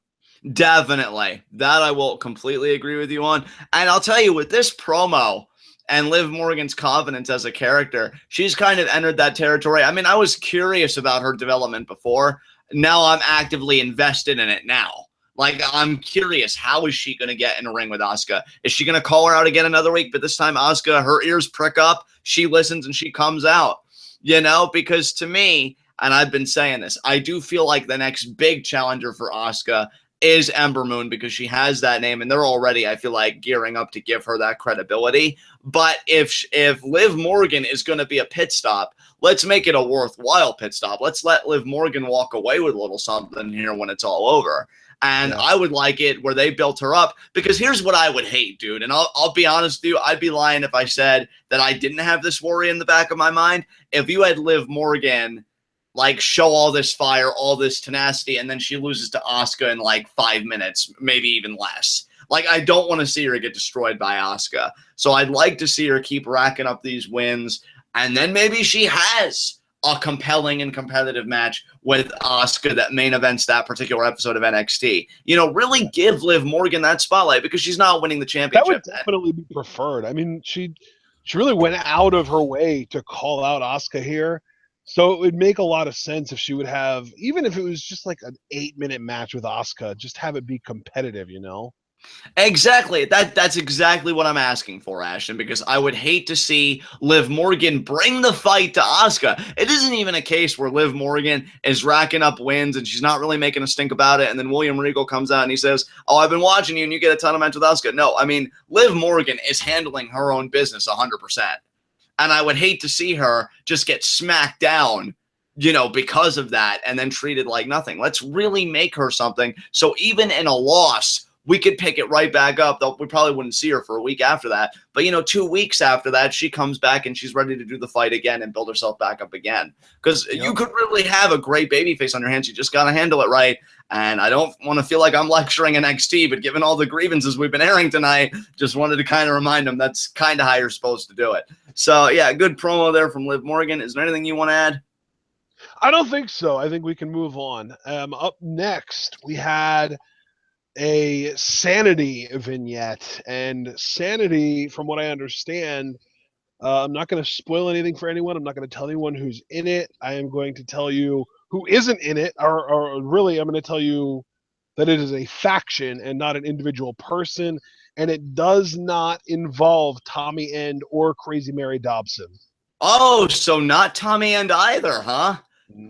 Definitely. That I will completely agree with you on. And I'll tell you, with this promo and Liv Morgan's confidence as a character, she's kind of entered that territory. I mean, I was curious about her development before. Now I'm actively invested in it now. Like, I'm curious, how is she going to get in a ring with Asuka? Is she going to call her out again another week? But this time, Asuka, her ears prick up, she listens, and she comes out. You know, because to me, and I've been saying this, I do feel like the next big challenger for Asuka is Ember Moon, because she has that name, and they're already, I feel like, gearing up to give her that credibility. But if Liv Morgan is going to be a pit stop, let's make it a worthwhile pit stop. Let's let Liv Morgan walk away with a little something here when it's all over. And yeah. I would like it where they built her up, because here's what I would hate, dude. And I'll be honest with you. I'd be lying if I said that I didn't have this worry in the back of my mind. If you had Liv Morgan, like, show all this fire, all this tenacity, and then she loses to Asuka in like 5 minutes, maybe even less. Like, I don't want to see her get destroyed by Asuka. So I'd like to see her keep racking up these wins. And then maybe she has a compelling and competitive match with Asuka that main events that particular episode of NXT. You know, really give Liv Morgan that spotlight, because she's not winning the championship. That would definitely be preferred. I mean, she really went out of her way to call out Asuka here. So it would make a lot of sense if she would have, even if it was just like an 8-minute match with Asuka, just have it be competitive, you know? Exactly. That's exactly what I'm asking for, Ashton, because I would hate to see Liv Morgan bring the fight to Asuka. It isn't even a case where Liv Morgan is racking up wins and she's not really making a stink about it, and then William Regal comes out and he says, oh, I've been watching you and you get a ton of matches with Asuka. No, I mean, Liv Morgan is handling her own business 100%. And I would hate to see her just get smacked down, you know, because of that, and then treated like nothing. Let's really make her something. So even in a loss, we could pick it right back up, though we probably wouldn't see her for a week after that. But, you know, 2 weeks after that, she comes back and she's ready to do the fight again and build herself back up again. Because you could really have a great babyface on your hands. You just got to handle it right. And I don't want to feel like I'm lecturing NXT, but given all the grievances we've been airing tonight, just wanted to kind of remind them that's kind of how you're supposed to do it. So, yeah, good promo there from Liv Morgan. Is there anything you want to add? I don't think so. I think we can move on. Up next, we had a SAnitY vignette, and SAnitY, from what I understand, I'm not going to spoil anything for anyone. I'm not going to tell anyone who's in it. I am going to tell you who isn't in it, or really, I'm going to tell you that it is a faction and not an individual person, and it does not involve Tommy End or Crazy Mary Dobson. Oh, so not Tommy End either, huh?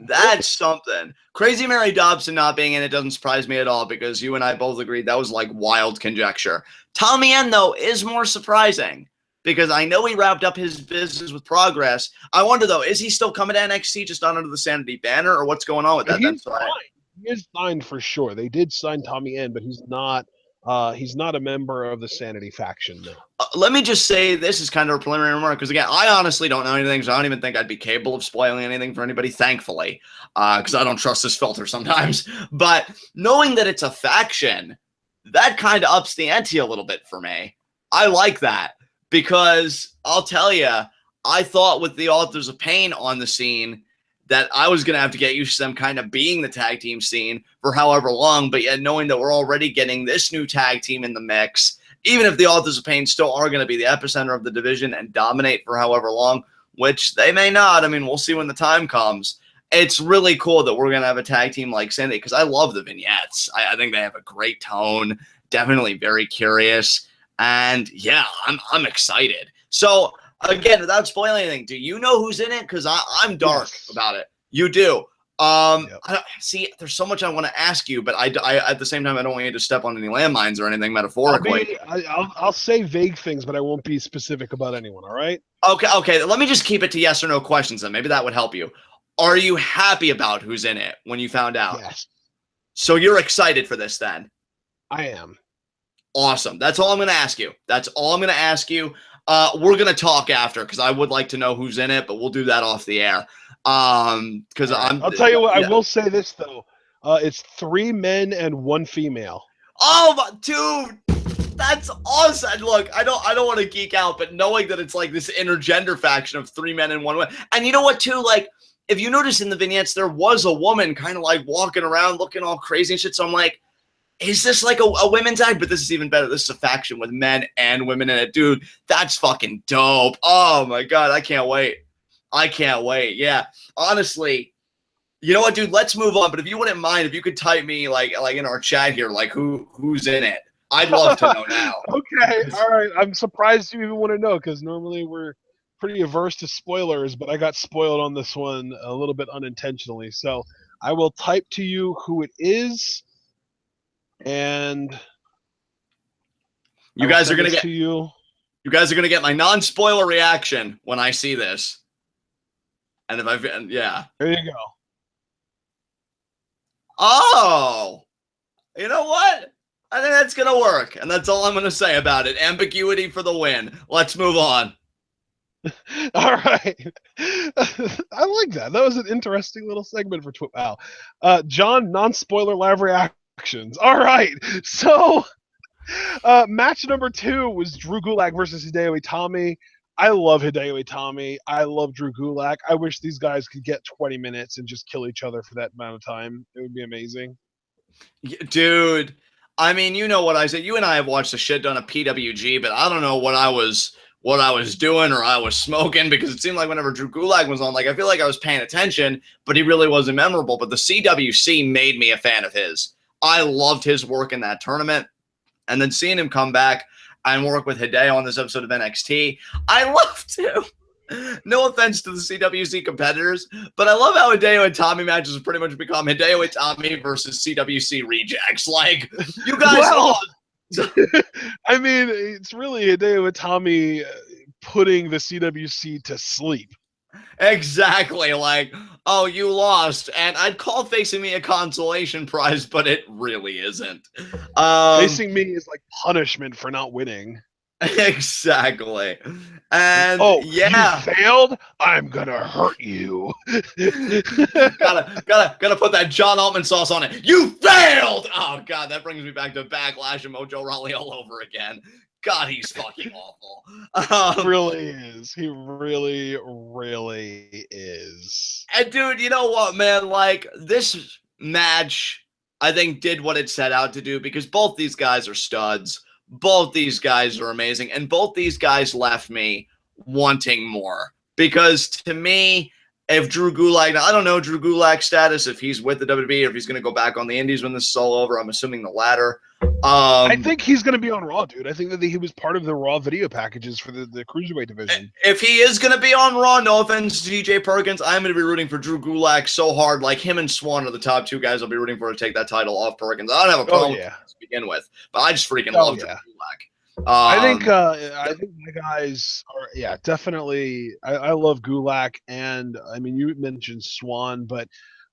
That's something. Crazy Mary Dobson not being in it doesn't surprise me at all, because you and I both agreed that was like wild conjecture. Tommy End, though, is more surprising, because I know he wrapped up his business with Progress. I wonder, though, is he still coming to NXT just not under the SAnitY banner, or what's going on with that? He is signed for sure. They did sign Tommy End, but he's not a member of the SAnitY faction now. Let me just say, this is kind of a preliminary remark, because, again, I honestly don't know anything, so I don't even think I'd be capable of spoiling anything for anybody, thankfully, because I don't trust this filter sometimes. But knowing that it's a faction, that kind of ups the ante a little bit for me. I like that, because I'll tell you, I thought with the Authors of Pain on the scene, that I was going to have to get used to them kind of being the tag team scene for however long, but yet knowing that we're already getting this new tag team in the mix, even if the Authors of Pain still are going to be the epicenter of the division and dominate for however long, which they may not. I mean, we'll see when the time comes. It's really cool that we're going to have a tag team like SAnitY, because I love the vignettes. I think they have a great tone, definitely very curious, and yeah, I'm excited. So, again, without spoiling anything, do you know who's in it? Because I'm dark about it. You do. See, there's so much I want to ask you, but I at the same time, I don't want you to step on any landmines or anything metaphorically. I'll say vague things, but I won't be specific about anyone, all right? Okay. Let me just keep it to yes or no questions then. Maybe that would help you. Are you happy about who's in it when you found out? Yes. So you're excited for this then? I am. Awesome. That's all I'm going to ask you. That's all I'm going to ask you. We're going to talk after, because I would like to know who's in it, but we'll do that off the air. Because I'll tell you what, I will say this though. It's 3 men and 1 female. Oh, dude, that's awesome. Look, I don't want to geek out, but knowing that it's like this intergender faction of 3 men and 1 woman. And you know what, too? Like, if you notice in the vignettes, there was a woman kind of like walking around looking all crazy and shit. So I'm like, is this like a women's side? But this is even better. This is a faction with men and women in it. Dude, that's fucking dope. Oh, my God. I can't wait. Yeah. Honestly, you know what, dude? Let's move on. But if you wouldn't mind, if you could type me like in our chat here, like who's in it. I'd love to know now. Okay. All right. I'm surprised you even want to know, because normally we're pretty averse to spoilers, but I got spoiled on this one a little bit unintentionally. So I will type to you who it is, and you guys are gonna get my non-spoiler reaction when I see this. And yeah. There you go. Oh, you know what? I think that's gonna work, and that's all I'm gonna say about it. Ambiguity for the win. Let's move on. All right. I like that. That was an interesting little segment for TWitWoW. John, non-spoiler live reactions. All right. So, match number 2 was Drew Gulak versus Hideo Itami. I love Hideo Itami. I love Drew Gulak. I wish these guys could get 20 minutes and just kill each other for that amount of time. It would be amazing. Dude, I mean, you know what I said. You and I have watched a shit ton of PWG, but I don't know what I was doing or I was smoking, because it seemed like whenever Drew Gulak was on, like, I feel like I was paying attention, but he really wasn't memorable. But the CWC made me a fan of his. I loved his work in that tournament. And then seeing him come back and work with Hideo on this episode of NXT, I love to. No offense to the CWC competitors, but I love how Hideo Itami matches have pretty much become Hideo Itami versus CWC rejects. Like, you guys I mean, it's really Hideo Itami putting the CWC to sleep. Exactly. Like, oh, you lost, and I'd call facing me a consolation prize, but it really isn't. Facing me is like punishment for not winning. Exactly. And yeah, you failed. I'm gonna hurt you. gotta put that John Altman sauce on it. You failed. Oh God, that brings me back to Backlash and Mojo Rawley all over again. God, he's fucking awful. He really is. He really, really is. And dude, you know what, man? Like, this match, I think, did what it set out to do, because both these guys are studs. Both these guys are amazing, and both these guys left me wanting more. Because to me, if Drew Gulak, now I don't know Drew Gulak's status, if he's with the WWE or if he's going to go back on the Indies when this is all over. I'm assuming the latter. I think he's going to be on Raw, dude. I think that he was part of the Raw video packages for the Cruiserweight division. If he is going to be on Raw, no offense to DJ Perkins, I'm going to be rooting for Drew Gulak so hard. Like, him and Swan are the top 2 guys I'll be rooting for to take that title off Perkins. I don't have a problem with that to begin with, but I just freaking love Drew Gulak. I think my guys are definitely. I love Gulak, and I mean, you mentioned Swan, but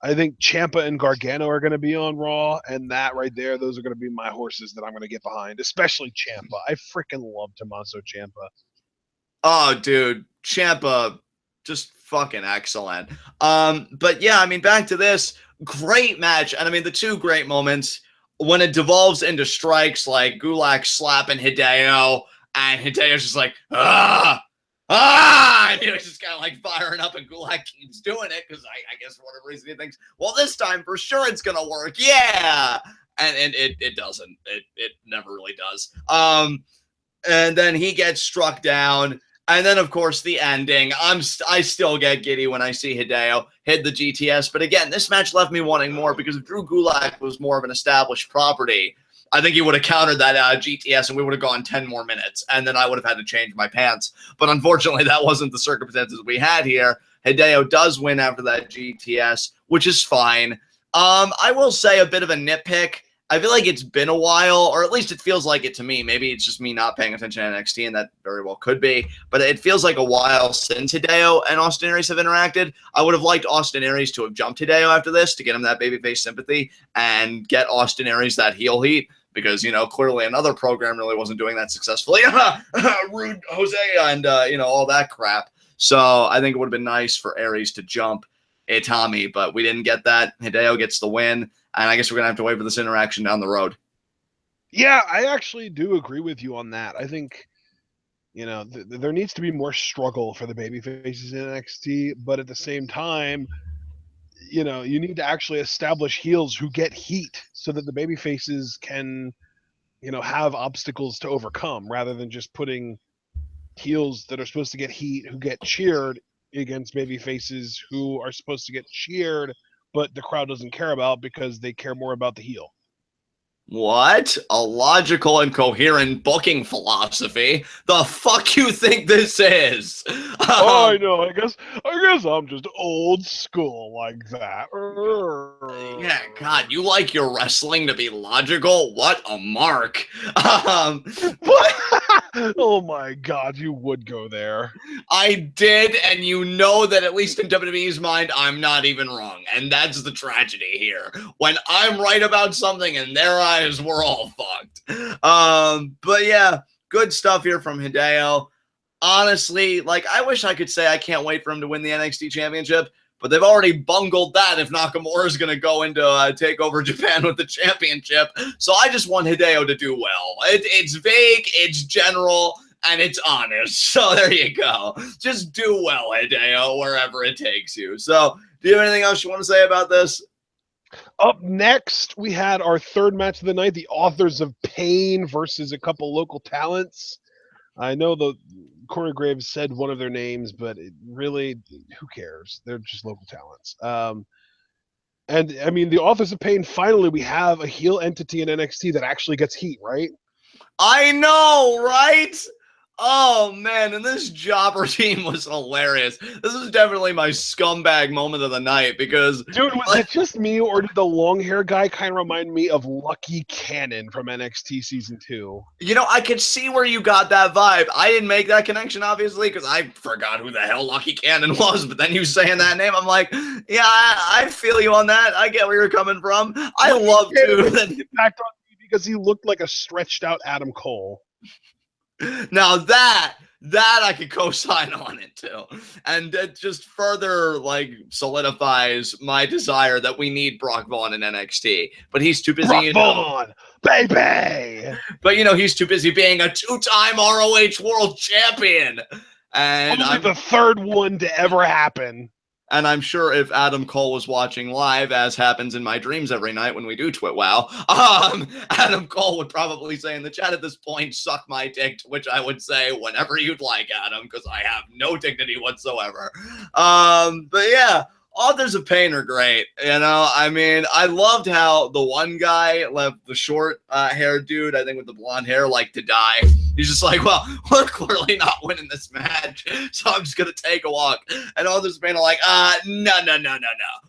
I think Ciampa and Gargano are going to be on Raw, and that right there, those are going to be my horses that I'm going to get behind, especially Ciampa. I freaking love Tommaso Ciampa. Oh, dude, Ciampa, just fucking excellent. But yeah, I mean, back to this great match, and I mean, the 2 great moments when it devolves into strikes, like Gulak slapping Hideo, and Hideo's just like, And he was just kind of like firing up, and Gulak keeps doing it because I guess for whatever reason he thinks, well, this time for sure it's gonna work, yeah. And it doesn't. It never really does. And then he gets struck down. And then, of course, the ending. I still get giddy when I see Hideo hit the GTS. But again, this match left me wanting more because if Drew Gulak was more of an established property, I think he would have countered that GTS and we would have gone 10 more minutes. And then I would have had to change my pants. But unfortunately, that wasn't the circumstances we had here. Hideo does win after that GTS, which is fine. I will say a bit of a nitpick. I feel like it's been a while, or at least it feels like it to me. Maybe it's just me not paying attention to NXT, and that very well could be. But it feels like a while since Hideo and Austin Aries have interacted. I would have liked Austin Aries to have jumped Hideo after this to get him that babyface sympathy and get Austin Aries that heel heat. Because, you know, clearly another program really wasn't doing that successfully. Roode, Jose, and, you know, all that crap. So I think it would have been nice for Aries to jump Itami, but we didn't get that. Hideo gets the win. And I guess we're going to have to wait for this interaction down the road. Yeah, I actually do agree with you on that. I think, you know, there needs to be more struggle for the babyfaces in NXT, but at the same time, you know, you need to actually establish heels who get heat so that the babyfaces can, you know, have obstacles to overcome rather than just putting heels that are supposed to get heat who get cheered against babyfaces who are supposed to get cheered but the crowd doesn't care about because they care more about the heel. What? A logical and coherent booking philosophy? The fuck you think this is? I know. I guess I'm just old school like that. Yeah, God, you like your wrestling to be logical? What a mark. Oh my God, you would go there. I did, and you know that at least in WWE's mind, I'm not even wrong. And that's the tragedy here. When I'm right about something in their eyes, we're all fucked. But yeah, good stuff here from Hideo. Honestly, like, I wish I could say I can't wait for him to win the NXT Championship, but they've already bungled that if Nakamura is going to go into take over Japan with the championship. So I just want Hideo to do well. It's vague, it's general, and it's honest. So there you go. Just do well, Hideo, wherever it takes you. So do you have anything else you want to say about this? Up next, we had our third match of the night, the Authors of Pain versus a couple local talents. I know the Corey Graves said one of their names, but it really, who cares? They're just local talents. And I mean, the Authors of Pain, finally, we have a heel entity in NXT that actually gets heat, right? I know, right? Oh, man, and this jobber team was hilarious. This is definitely my scumbag moment of the night because... Dude, was it just me, or did the long hair guy kind of remind me of Lucky Cannon from NXT Season 2? You know, I could see where you got that vibe. I didn't make that connection, obviously, because I forgot who the hell Lucky Cannon was, but then you saying that name, I'm like, yeah, I feel you on that. I get where you're coming from. I love, too, that... Impact on me because he looked like a stretched-out Adam Cole. Now that I could co-sign on it too, and it just further like solidifies my desire that we need Brock Vaughn in NXT, but he's too busy. Brock Vaughn, baby. But you know he's too busy being a 2-time ROH World Champion, and only the third one to ever happen. And I'm sure if Adam Cole was watching live, as happens in my dreams every night when we do TWitWoW, Adam Cole would probably say in the chat at this point, suck my dick, to which I would say, whenever you'd like, Adam, because I have no dignity whatsoever. But yeah, Authors of Pain are great. You know, I mean, I loved how the one guy left the short haired dude, I think with the blonde hair, like to die. He's just like, well, we're clearly not winning this match, so I'm just going to take a walk. And Authors of Pain are like, no.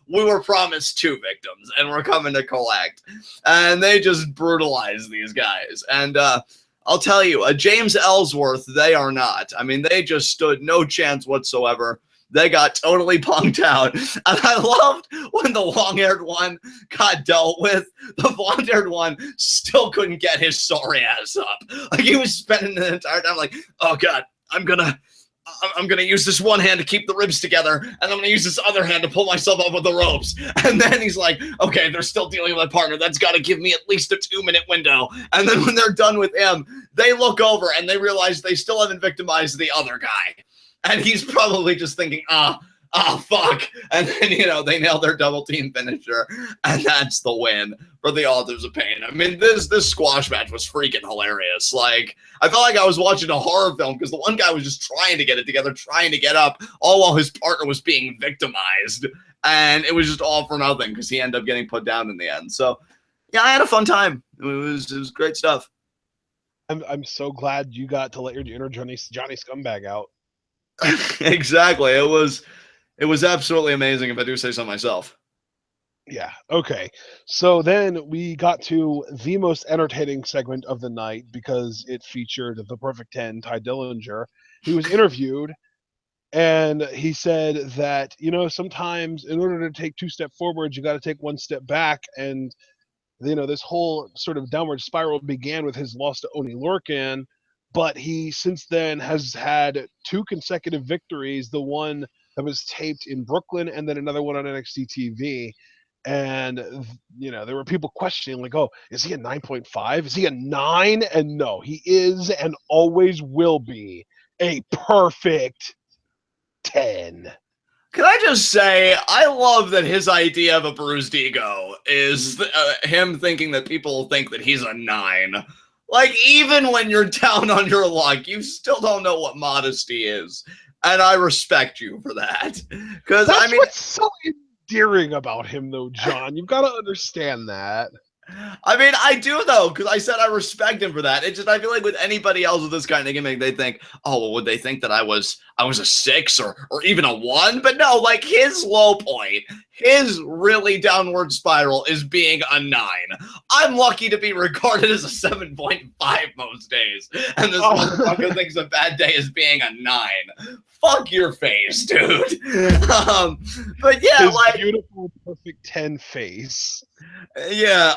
We were promised 2 victims, and we're coming to collect. And they just brutalize these guys. And I'll tell you, James Ellsworth, they are not. I mean, they just stood no chance whatsoever. They got totally punked out. And I loved when the long-haired one got dealt with. The blonde-haired one still couldn't get his sorry ass up. Like, he was spending the entire time like, oh, God, I'm gonna use this one hand to keep the ribs together, and I'm gonna use this other hand to pull myself up with the ropes. And then he's like, okay, they're still dealing with my partner. That's got to give me at least a 2-minute window. And then when they're done with him, they look over and they realize they still haven't victimized the other guy. And he's probably just thinking, fuck. And then, they nail their double team finisher. And that's the win for the Authors of Pain. I mean, this squash match was freaking hilarious. Like, I felt like I was watching a horror film because the one guy was just trying to get it together, trying to get up, all while his partner was being victimized. And it was just all for nothing because he ended up getting put down in the end. So, yeah, I had a fun time. It was great stuff. I'm so glad you got to let your inner Johnny Scumbag out. Exactly. It was absolutely amazing, if I do say so myself. Yeah. Okay. So then we got to the most entertaining segment of the night because it featured the Perfect 10, Tye Dillinger. He was interviewed, and he said that, sometimes in order to take 2 steps forward, you got to take 1 step back. And, this whole sort of downward spiral began with his loss to Oney Lorcan. But he since then has had 2 consecutive victories, the one that was taped in Brooklyn and then another one on NXT TV. And, there were people questioning, like, oh, is he a 9.5? Is he a 9? And no, he is and always will be a perfect 10. Can I just say, I love that his idea of a bruised ego is him thinking that people think that he's a 9. Like, even when you're down on your luck, you still don't know what modesty is. And I respect you for that. Because That's what's so endearing about him, though, John. You've got to understand that. I mean, I do, though, because I said I respect him for that. It's just, I feel like with anybody else with this kind of gimmick, they think, oh, well, would they think that I was a 6 or even a 1? But no, like, his low point, his really downward spiral is being a 9. I'm lucky to be regarded as a 7.5 most days, and this motherfucker thinks a bad day is being a 9. Fuck your face, dude. But yeah, his like, beautiful perfect 10 face. Yeah,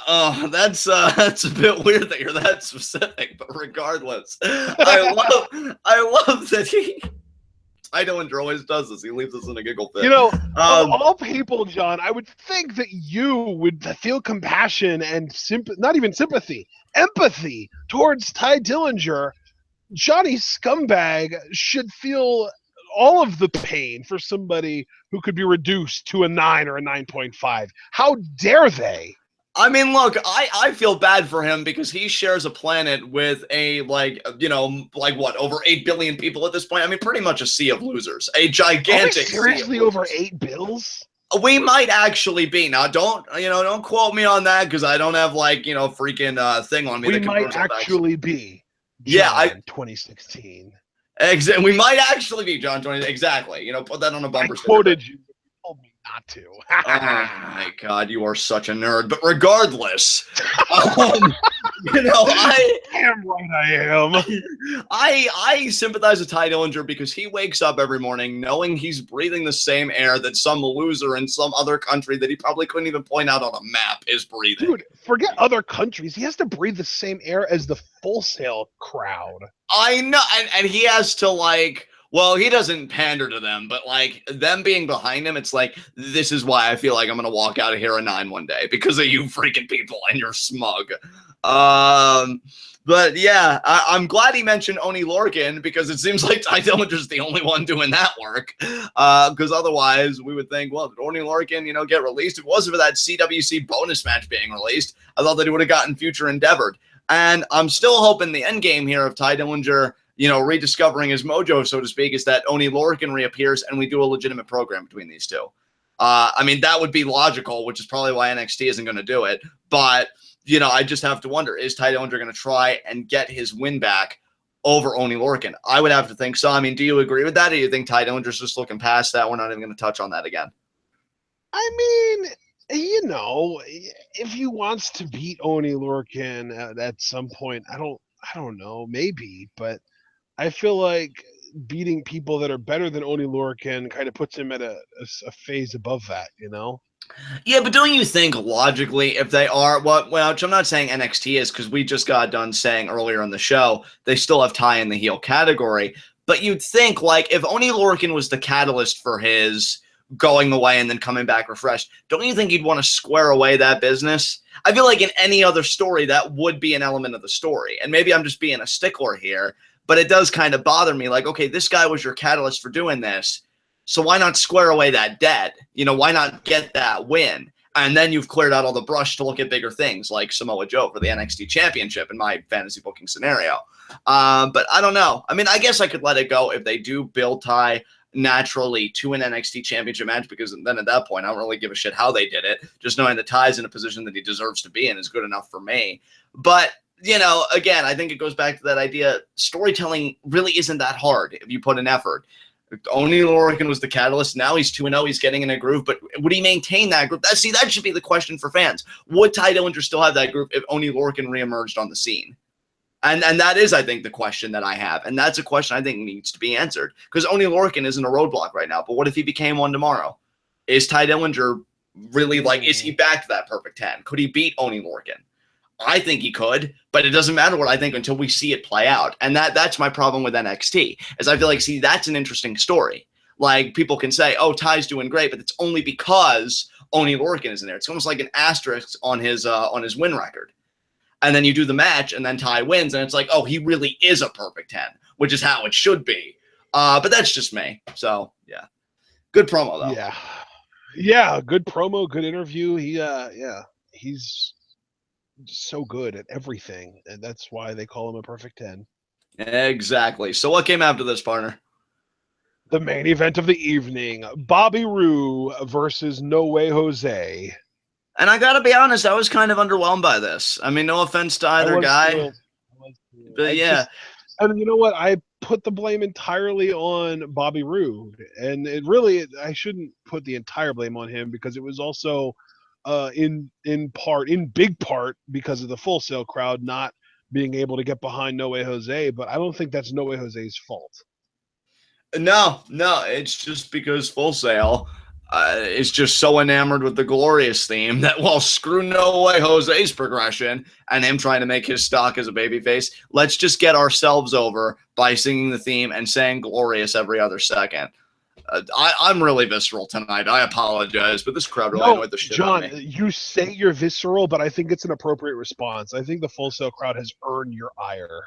that's a bit weird that you're that specific, but regardless, I love that Tye Dillinger always does this. He leaves us in a giggle fit. Of all people, John, I would think that you would feel compassion and not even sympathy, empathy towards Tye Dillinger. Johnny Scumbag should feel all of the pain for somebody who could be reduced to a 9 or a 9.5. How dare they? I mean, look, I feel bad for him because he shares a planet with over 8 billion people at this point. I mean, pretty much a sea of losers, a gigantic. Seriously, over 8 bills? We might actually be. Now, don't quote me on that because I don't have freaking thing on me. We might actually be. John, 2016. Exactly. We might actually be John 20. Exactly. Put that on a bumper sticker. Quoted you. Told me not to. Oh my God, you are such a nerd. But regardless, I am right. I am. I sympathize with Tye Dillinger because he wakes up every morning knowing he's breathing the same air that some loser in some other country that he probably couldn't even point out on a map is breathing. Dude, forget other countries. He has to breathe the same air as the Full Sail crowd. I know, and he has to well, he doesn't pander to them, but them being behind him, it's like, this is why I feel like I'm going to walk out of here a 9 one day because of you freaking people and you're smug. But yeah, I'm glad he mentioned Oney Lorcan because it seems like Tye Dillinger's the only one doing that work. Because otherwise we would think, well, did Oney Lorcan, get released? If it wasn't for that CWC bonus match being released, I thought that he would have gotten future endeavored. And I'm still hoping the end game here of Tye Dillinger, rediscovering his mojo, so to speak, is that Oney Lorcan reappears and we do a legitimate program between these two. I mean, that would be logical, which is probably why NXT isn't going to do it. But, I just have to wonder, is Tye Dillinger going to try and get his win back over Oney Lorcan? I would have to think so. I mean, do you agree with that? Or do you think Tye Dillinger's just looking past that? We're not even going to touch on that again. I mean, if he wants to beat Oney Lorcan at some point, I don't know, maybe, but I feel like beating people that are better than Oney Lorcan kind of puts him at a phase above that, Yeah, but don't you think logically, if they are, which I'm not saying NXT is, because we just got done saying earlier on the show, they still have Tye in the heel category, but you'd think, if Oney Lorcan was the catalyst for his going away and then coming back refreshed, don't you think he'd want to square away that business? I feel like in any other story, that would be an element of the story, and maybe I'm just being a stickler here, but it does kind of bother me. Like, okay, this guy was your catalyst for doing this, so why not square away that debt? Why not get that win? And then you've cleared out all the brush to look at bigger things like Samoa Joe for the NXT Championship in my fantasy booking scenario. But I don't know. I mean, I guess I could let it go if they do build Tye naturally to an NXT Championship match, because then at that point, I don't really give a shit how they did it. Just knowing that Tye's in a position that he deserves to be in is good enough for me. But, again, I think it goes back to that idea. Storytelling really isn't that hard if you put an effort. Only Lorcan was the catalyst. Now he's 2-0. He's getting in a groove. But would he maintain that group? That should be the question for fans. Would Tye Dillinger still have that group if Only Lorcan reemerged on the scene? And that is, I think, the question that I have. And that's a question I think needs to be answered. Because Only Lorcan isn't a roadblock right now. But what if he became one tomorrow? Is Tye Dillinger really, is he back to that perfect 10? Could he beat Only Lorcan? I think he could, but it doesn't matter what I think until we see it play out. And that's my problem with NXT, is I feel like, see, that's an interesting story. Like, people can say, oh, Ty's doing great, but it's only because Only Lorcan is in there. It's almost like an asterisk on his win record. And then you do the match, and then Tye wins, and it's like, oh, he really is a perfect 10, which is how it should be. But that's just me. So, yeah. Good promo, though. Yeah. Yeah, good promo, good interview. He's so good at everything, and that's why they call him a perfect 10. Exactly. So what came after this, partner? The main event of the evening, Bobby Roode versus No Way Jose. And I gotta be honest, I was kind of underwhelmed by this. I mean, no offense to either guy, but yeah. And you know what? I put the blame entirely on Bobby Roode, and I shouldn't put the entire blame on him, because it was also in big part because of the Full Sail crowd not being able to get behind No Way Jose, but I don't think that's No Way Jose's fault. No, it's just because Full Sail is just so enamored with the Glorious theme that, well, screw No Way Jose's progression and him trying to make his stock as a babyface. Let's just get ourselves over by singing the theme and saying Glorious every other second. I'm really visceral tonight. I apologize, but this crowd really annoyed the shit out of me. John, you say you're visceral, but I think it's an appropriate response. I think the Full Sail crowd has earned your ire.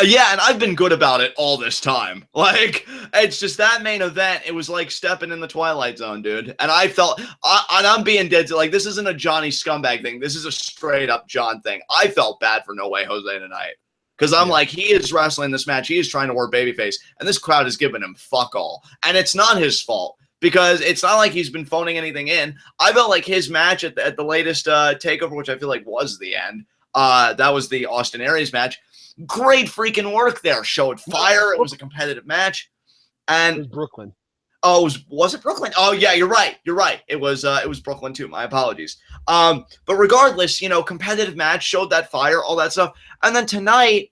Yeah, and I've been good about it all this time. Like, it's just that main event, it was like stepping in the Twilight Zone, dude. And I felt, and I'm being dead to, like, this isn't a Johnny scumbag thing. This is a straight up John thing. I felt bad for No Way Jose tonight. Because I'm like, he is wrestling this match. He is trying to work babyface. And this crowd is giving him fuck all. And it's not his fault. Because it's not like he's been phoning anything in. I felt like his match at the latest TakeOver, which I feel like was the end. That was the Austin Aries match. Great freaking work there. Showed fire. It was a competitive match. And it was Brooklyn. Oh, was it Brooklyn? Oh, yeah, you're right. It was Brooklyn too. My apologies. But regardless, competitive match, showed that fire, all that stuff. And then tonight,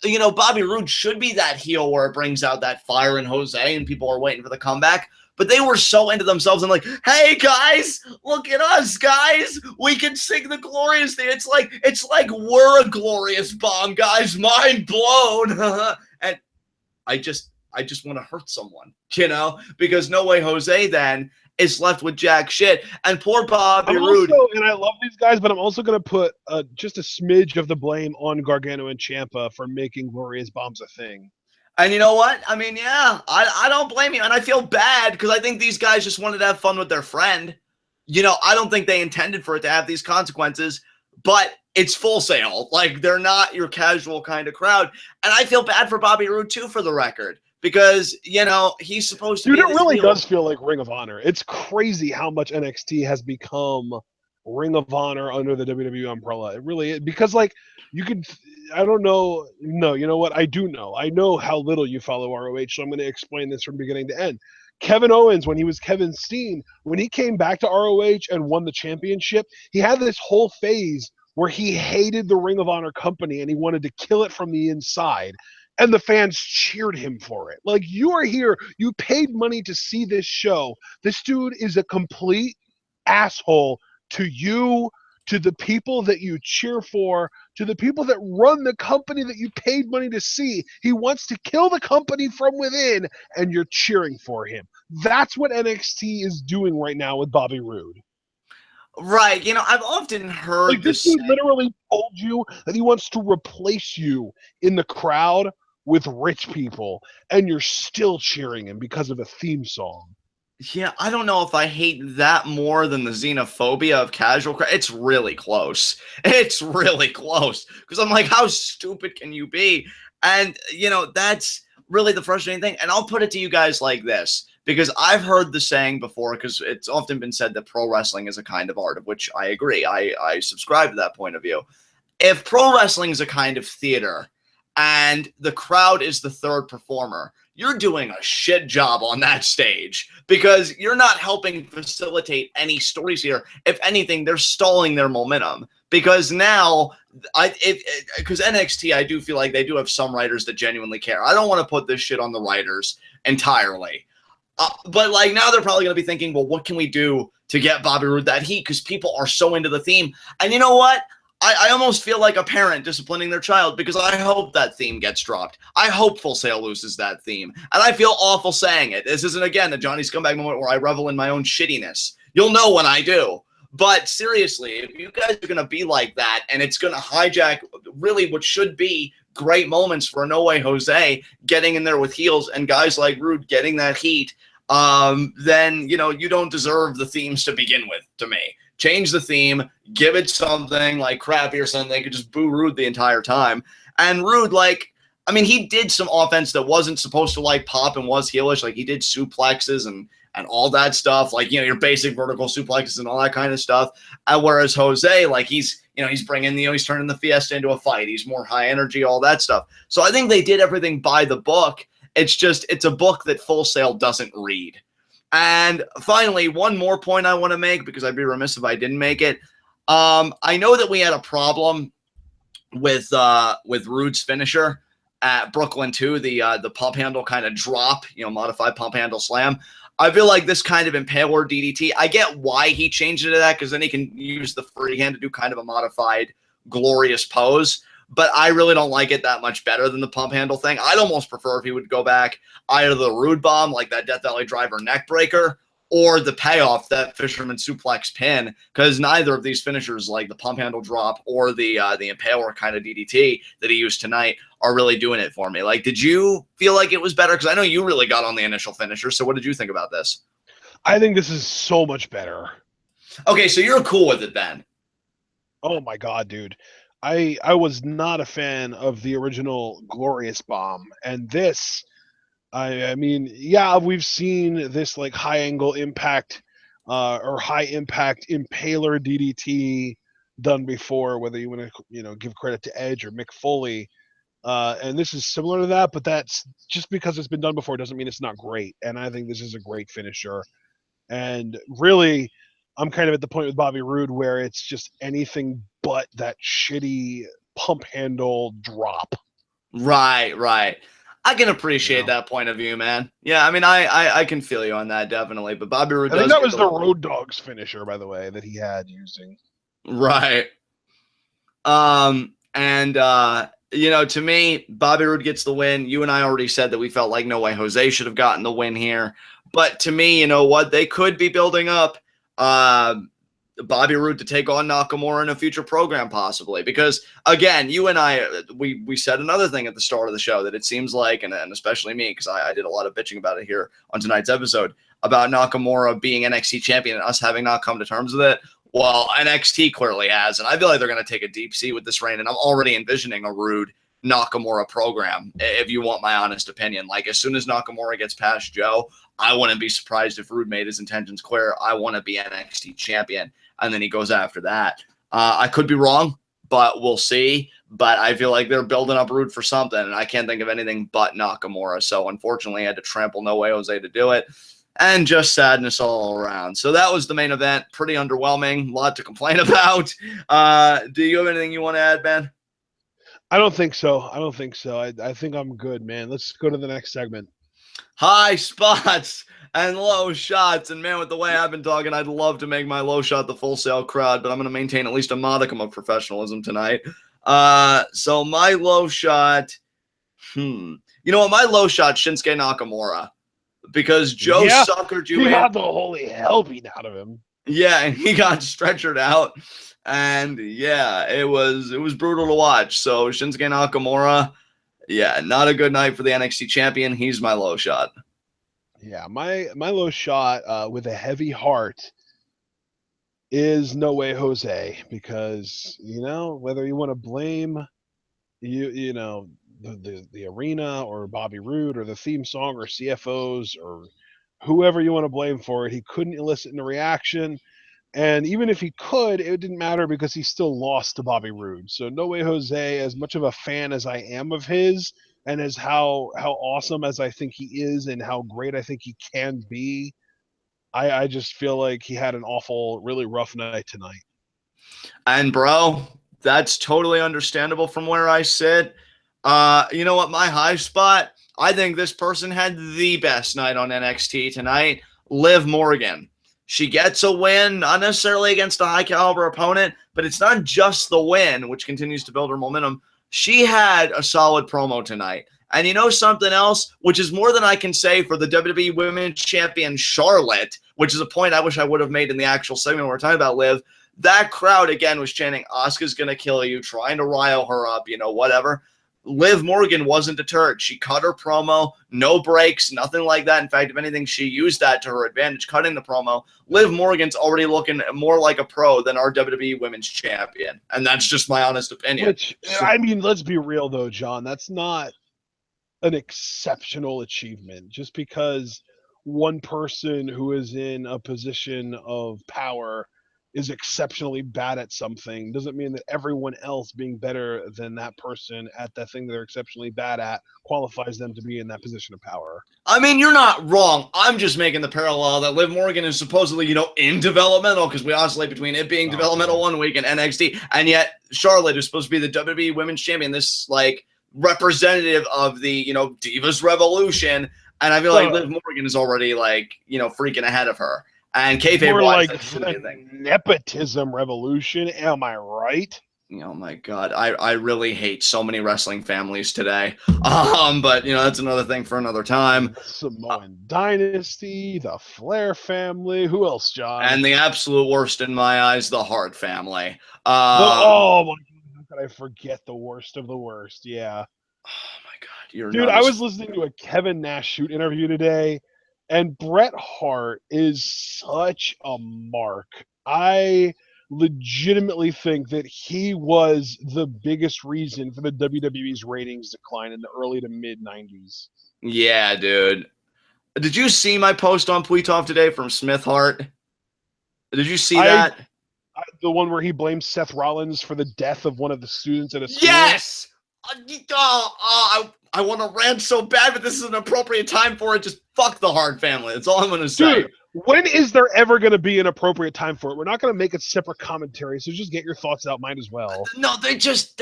Bobby Roode should be that heel where it brings out that fire in Jose and people are waiting for the comeback. But they were so into themselves and like, hey guys, look at us, guys. We can sing the Glorious thing. It's like we're a glorious bomb, guys. Mind blown. And I just want to hurt someone, because No Way Jose then is left with jack shit. And poor Bobby Roode. And I love these guys, but I'm also going to put just a smidge of the blame on Gargano and Ciampa for making Glorious Bombs a thing. And you know what? I mean, yeah, I don't blame you. And I feel bad because I think these guys just wanted to have fun with their friend. I don't think they intended for it to have these consequences, but it's Full Sail. Like, they're not your casual kind of crowd. And I feel bad for Bobby Roode, too, for the record. Because, he's supposed to be. Dude, it really does feel like Ring of Honor. It's crazy how much NXT has become Ring of Honor under the WWE umbrella. It really is. Because, like, you could, I don't know. No, you know what? I do know. I know how little you follow ROH, so I'm going to explain this from beginning to end. Kevin Owens, when he was Kevin Steen, when he came back to ROH and won the championship, he had this whole phase where he hated the Ring of Honor company and he wanted to kill it from the inside. And the fans cheered him for it. Like, you are here. You paid money to see this show. This dude is a complete asshole to you, to the people that you cheer for, to the people that run the company that you paid money to see. He wants to kill the company from within, and you're cheering for him. That's what NXT is doing right now with Bobby Roode. Right. I've often heard this dude literally told you that he wants to replace you in the crowd with rich people, and you're still cheering him because of a theme song. Yeah, I don't know if I hate that more than the xenophobia of casual crowd. It's really close. It's really close. Because I'm like, how stupid can you be? And, that's really the frustrating thing. And I'll put it to you guys like this, because I've heard the saying before, because it's often been said that pro wrestling is a kind of art, of which I agree. I subscribe to that point of view. If pro wrestling is a kind of theater and the crowd is the third performer, you're doing a shit job on that stage, because you're not helping facilitate any stories here. If anything, they're stalling their momentum, because now because NXT, I do feel like they do have some writers that genuinely care. I don't want to put this shit on the writers entirely. But like now they're probably going to be thinking, well, what can we do to get Bobby Roode that heat? Because people are so into the theme. And you know what? I almost feel like a parent disciplining their child, because I hope that theme gets dropped. I hope Full Sail loses that theme. And I feel awful saying it. This isn't, again, the Johnny Scumbag moment where I revel in my own shittiness. You'll know when I do. But seriously, if you guys are going to be like that, and it's going to hijack really what should be great moments for No Way Jose getting in there with heels and guys like Roode getting that heat, then, you don't deserve the themes to begin with, to me. Change the theme, give it something like crappy or something. They could just boo Roode the entire time. And Roode, he did some offense that wasn't supposed to pop and was heelish. Like he did suplexes and all that stuff, your basic vertical suplexes and all that kind of stuff. Whereas Jose, he's bringing, he's turning the Fiesta into a fight. He's more high energy, all that stuff. So I think they did everything by the book. It's a book that Full Sail doesn't read. And finally, one more point I want to make, because I'd be remiss if I didn't make it. I know that we had a problem with Roode's finisher at Brooklyn 2, the pump handle kind of drop, modified pump handle slam. I feel like this kind of impaler DDT, I get why he changed it to that, because then he can use the free hand to do kind of a modified glorious pose. But I really don't like it that much better than the pump handle thing. I'd almost prefer if he would go back either the Roode bomb, like that Death Valley driver neck breaker, or the payoff, that fisherman suplex pin, because neither of these finishers, like the pump handle drop or the impaler kind of DDT that he used tonight, are really doing it for me. Did you feel like it was better? Because I know you really got on the initial finisher. So what did you think about this? I think this is so much better. Okay, so you're cool with it then. Oh my God, dude. I was not a fan of the original Glorious Bomb, and this, I mean, yeah, we've seen this high angle impact or high impact impaler DDT done before, whether you want to give credit to Edge or Mick Foley, and this is similar to that, but that's just because it's been done before doesn't mean it's not great. And I think this is a great finisher, and really, I'm kind of at the point with Bobby Roode where it's just anything but that shitty pump handle drop. Right. I can appreciate that point of view, man. Yeah, I can feel you on that, definitely. But Bobby Roode, I think that was the Road Dogg's finisher, by the way, that he had using. Right. To me, Bobby Roode gets the win. You and I already said that we felt like No Way Jose should have gotten the win here. But to me, you know what? They could be building up Bobby Roode to take on Nakamura in a future program, possibly. Because, again, you and I, we said another thing at the start of the show that it seems like, and especially me, because I did a lot of bitching about it here on tonight's episode, about Nakamura being NXT champion and us having not come to terms with it. Well, NXT clearly has, and I feel like they're going to take a deep seat with this reign, and I'm already envisioning a Roode Nakamura program, if you want my honest opinion. As soon as Nakamura gets past Joe, I wouldn't be surprised if Roode made his intentions clear. I want to be NXT champion, and then he goes after that. I could be wrong, but we'll see. But I feel like they're building up Roode for something, and I can't think of anything but Nakamura. So unfortunately, I had to trample No Way Jose to do it. And just sadness all around. So that was the main event. Pretty underwhelming. A lot to complain about. Do you have anything you want to add, Ben? I don't think so. I think I'm good, man. Let's go to the next segment. High spots and low shots. And, man, with the way I've been talking, I'd love to make my low shot the Full Sail crowd, but I'm going to maintain at least a modicum of professionalism tonight. So my low shot, you know what? My low shot, Shinsuke Nakamura. Because Joe suckered you in. He got the holy hell beat out of him. Yeah, and he got stretchered out. And yeah, it was brutal to watch. So Shinsuke Nakamura, Yeah, not a good night for the NXT champion. He's my low shot. Yeah, my low shot with a heavy heart is No Way Jose, because whether you want to blame the arena or Bobby Roode or the theme song or CFOs or whoever you want to blame for it, he couldn't elicit a reaction. And even if he could, it didn't matter because he still lost to Bobby Roode. So No Way Jose, as much of a fan as I am of his, and as how awesome as I think he is and how great I think he can be, I just feel like he had an awful, really rough night tonight. And bro, that's totally understandable from where I sit. You know what? My high spot, I think this person had the best night on NXT tonight. Liv Morgan. She gets a win, not necessarily against a high caliber opponent, but it's not just the win, which continues to build her momentum. She had a solid promo tonight. And you know something else, which is more than I can say for the WWE Women's Champion Charlotte, which is a point I wish I would have made in the actual segment where we're talking about Liv. That crowd, again, was chanting, Asuka's going to kill you, trying to rile her up, whatever. Liv Morgan wasn't deterred. She cut her promo, no breaks, nothing like that. In fact, if anything, she used that to her advantage, cutting the promo. Liv Morgan's already looking more like a pro than our WWE Women's Champion. And that's just my honest opinion. Which, I mean, let's be real, though, John. That's not an exceptional achievement. Just because one person who is in a position of power is exceptionally bad at something doesn't mean that everyone else being better than that person at that thing that they're exceptionally bad at qualifies them to be in that position of power. I mean, you're not wrong. I'm just making the parallel that Liv Morgan is supposedly, in developmental, because we oscillate between it being developmental 1 week and NXT, and yet Charlotte is supposed to be the WWE Women's Champion, this, representative of the, Divas Revolution, and I feel like Liv Morgan is already, freaking ahead of her. And kayfabe more like the nepotism revolution. Am I right? Oh my God, I really hate so many wrestling families today. But that's another thing for another time. Samoan Dynasty, the Flair family. Who else, John? And the absolute worst in my eyes, the Hart family. Oh my God, how could I forget the worst of the worst? Yeah. Oh my God, dude. I was listening to a Kevin Nash shoot interview today. And Bret Hart is such a mark. I legitimately think that he was the biggest reason for the WWE's ratings decline in the early to mid 90s. Yeah, dude. Did you see my post on TWitWoW today from Smith Hart? Did you see that? The one where he blames Seth Rollins for the death of one of the students at a school? Yes! I want to rant so bad, but this is an appropriate time for it. Just fuck the Hart family. That's all I'm going to say. Dude, when is there ever going to be an appropriate time for it? We're not going to make a separate commentary, so just get your thoughts out. Mine as well. No, they're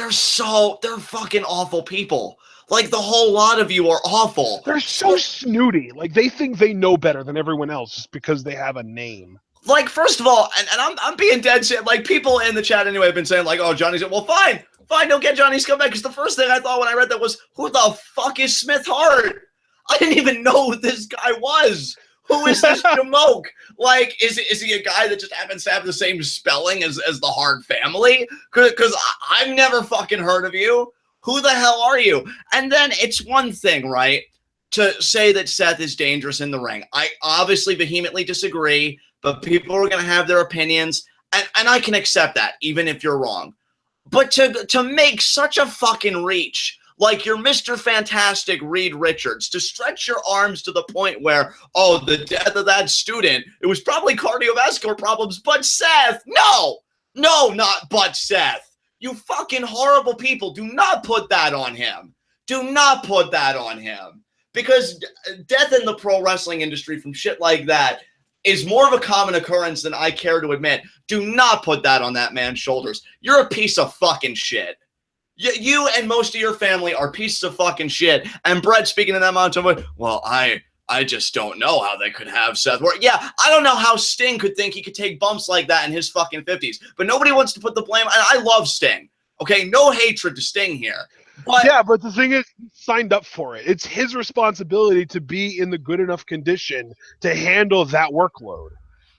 fucking awful people. The whole lot of you are awful. They're so snooty. They think they know better than everyone else just because they have a name. First of all, and I'm being dead shit. People in the chat anyway have been saying, oh, Johnny's it. Well, fine, don't get Johnny's comeback. Because the first thing I thought when I read that was, who the fuck is Smith Hart? I didn't even know who this guy was. Who is this Jamoke? Is he a guy that just happens to have the same spelling as the Hart family? Because I've never fucking heard of you. Who the hell are you? And then it's one thing, right, to say that Seth is dangerous in the ring. I obviously vehemently disagree, but people are going to have their opinions, and I can accept that, even if you're wrong. But to make such a fucking reach, like you're Mr. Fantastic Reed Richards, to stretch your arms to the point where, the death of that student, it was probably cardiovascular problems, but Seth, no, not but Seth. You fucking horrible people, do not put that on him. Do not put that on him. Because death in the pro wrestling industry from shit like that is more of a common occurrence than I care to admit. Do not put that on that man's shoulders. You're a piece of fucking shit. You and most of your family are pieces of fucking shit. And Brett speaking in that monotone, well, I just don't know how they could have Seth work. Yeah, I don't know how Sting could think he could take bumps like that in his fucking 50s. But nobody wants to put the blame. I love Sting. Okay, no hatred to Sting here. But yeah, but the thing is, he signed up for it. It's his responsibility to be in the good enough condition to handle that workload.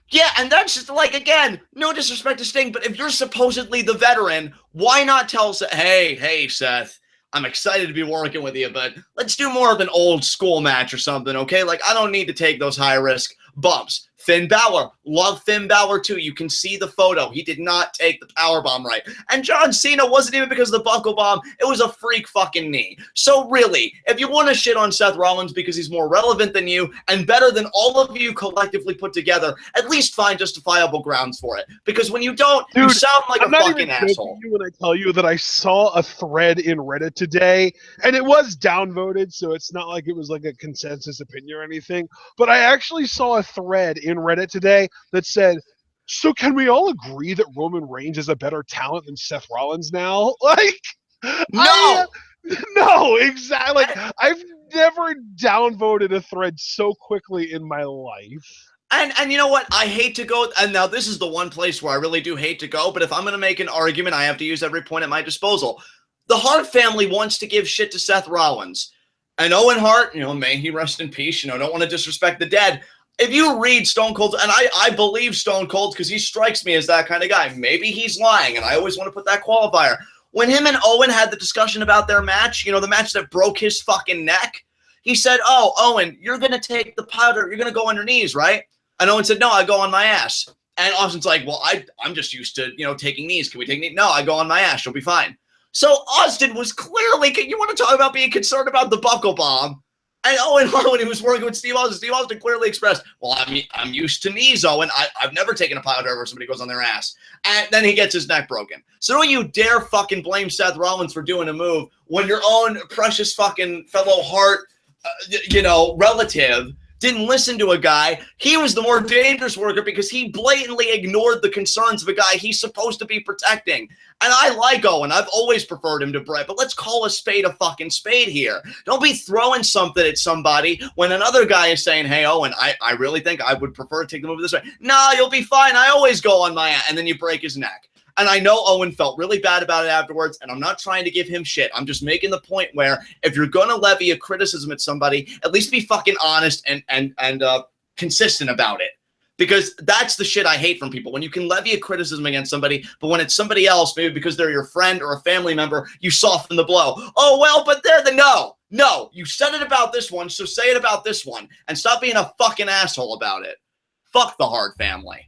Yeah, and that's just again, no disrespect to Sting, but if you're supposedly the veteran, why not tell Seth, hey, Seth, I'm excited to be working with you, but let's do more of an old school match or something, okay? Like, I don't need to take those high-risk bumps. Finn Balor, love Finn Balor too. You can see the photo. He did not take the powerbomb right. And John Cena wasn't even because of the buckle bomb. It was a freak fucking knee. So really, if you want to shit on Seth Rollins because he's more relevant than you and better than all of you collectively put together, at least find justifiable grounds for it. Because when you don't, Dude, you sound like I'm a not fucking even joking asshole. you when I tell you that I saw a thread in Reddit today, and it was downvoted, so it's not like it was like a consensus opinion or anything. But I actually saw a thread in Reddit today that said, "So can we all agree that Roman Reigns is a better talent than Seth Rollins now?" Like, No! no, exactly. Like, I've never downvoted a thread so quickly in my life. And you know what? I hate to go, and now this is the one place where I really do hate to go, but if I'm going to make an argument, I have to use every point at my disposal. The Hart family wants to give shit to Seth Rollins. And Owen Hart, may he rest in peace, don't want to disrespect the dead. If you read Stone Cold, and I believe Stone Cold because he strikes me as that kind of guy. Maybe he's lying, and I always want to put that qualifier. When him and Owen had the discussion about their match, the match that broke his fucking neck, he said, "Oh, Owen, you're going to take the powder. You're going to go on your knees, right?" And Owen said, "No, I go on my ass." And Austin's like, "Well, I'm just used to, taking knees. Can we take knees?" "No, I go on my ass. You'll be fine." So Austin was clearly, you want to talk about being concerned about the buckle bomb? And Owen Hart, when he was working with Steve Austin clearly expressed, "Well, I'm used to knees, Owen. I've never taken a powder where somebody goes on their ass." And then he gets his neck broken. So don't you dare fucking blame Seth Rollins for doing a move when your own precious fucking fellow Hart, relative didn't listen to a guy. He was the more dangerous worker because he blatantly ignored the concerns of a guy he's supposed to be protecting. And I like Owen. I've always preferred him to Brett, but let's call a spade a fucking spade here. Don't be throwing something at somebody when another guy is saying, "Hey, Owen, I really think I would prefer to take the move this way." "Nah, you'll be fine. I always go on my ass." And then you break his neck. And I know Owen felt really bad about it afterwards, and I'm not trying to give him shit. I'm just making the point where if you're going to levy a criticism at somebody, at least be fucking honest and consistent about it. Because that's the shit I hate from people. When you can levy a criticism against somebody, but when it's somebody else, maybe because they're your friend or a family member, you soften the blow. "Oh, well, but they're the..." No, you said it about this one, so say it about this one. And stop being a fucking asshole about it. Fuck the Hart family.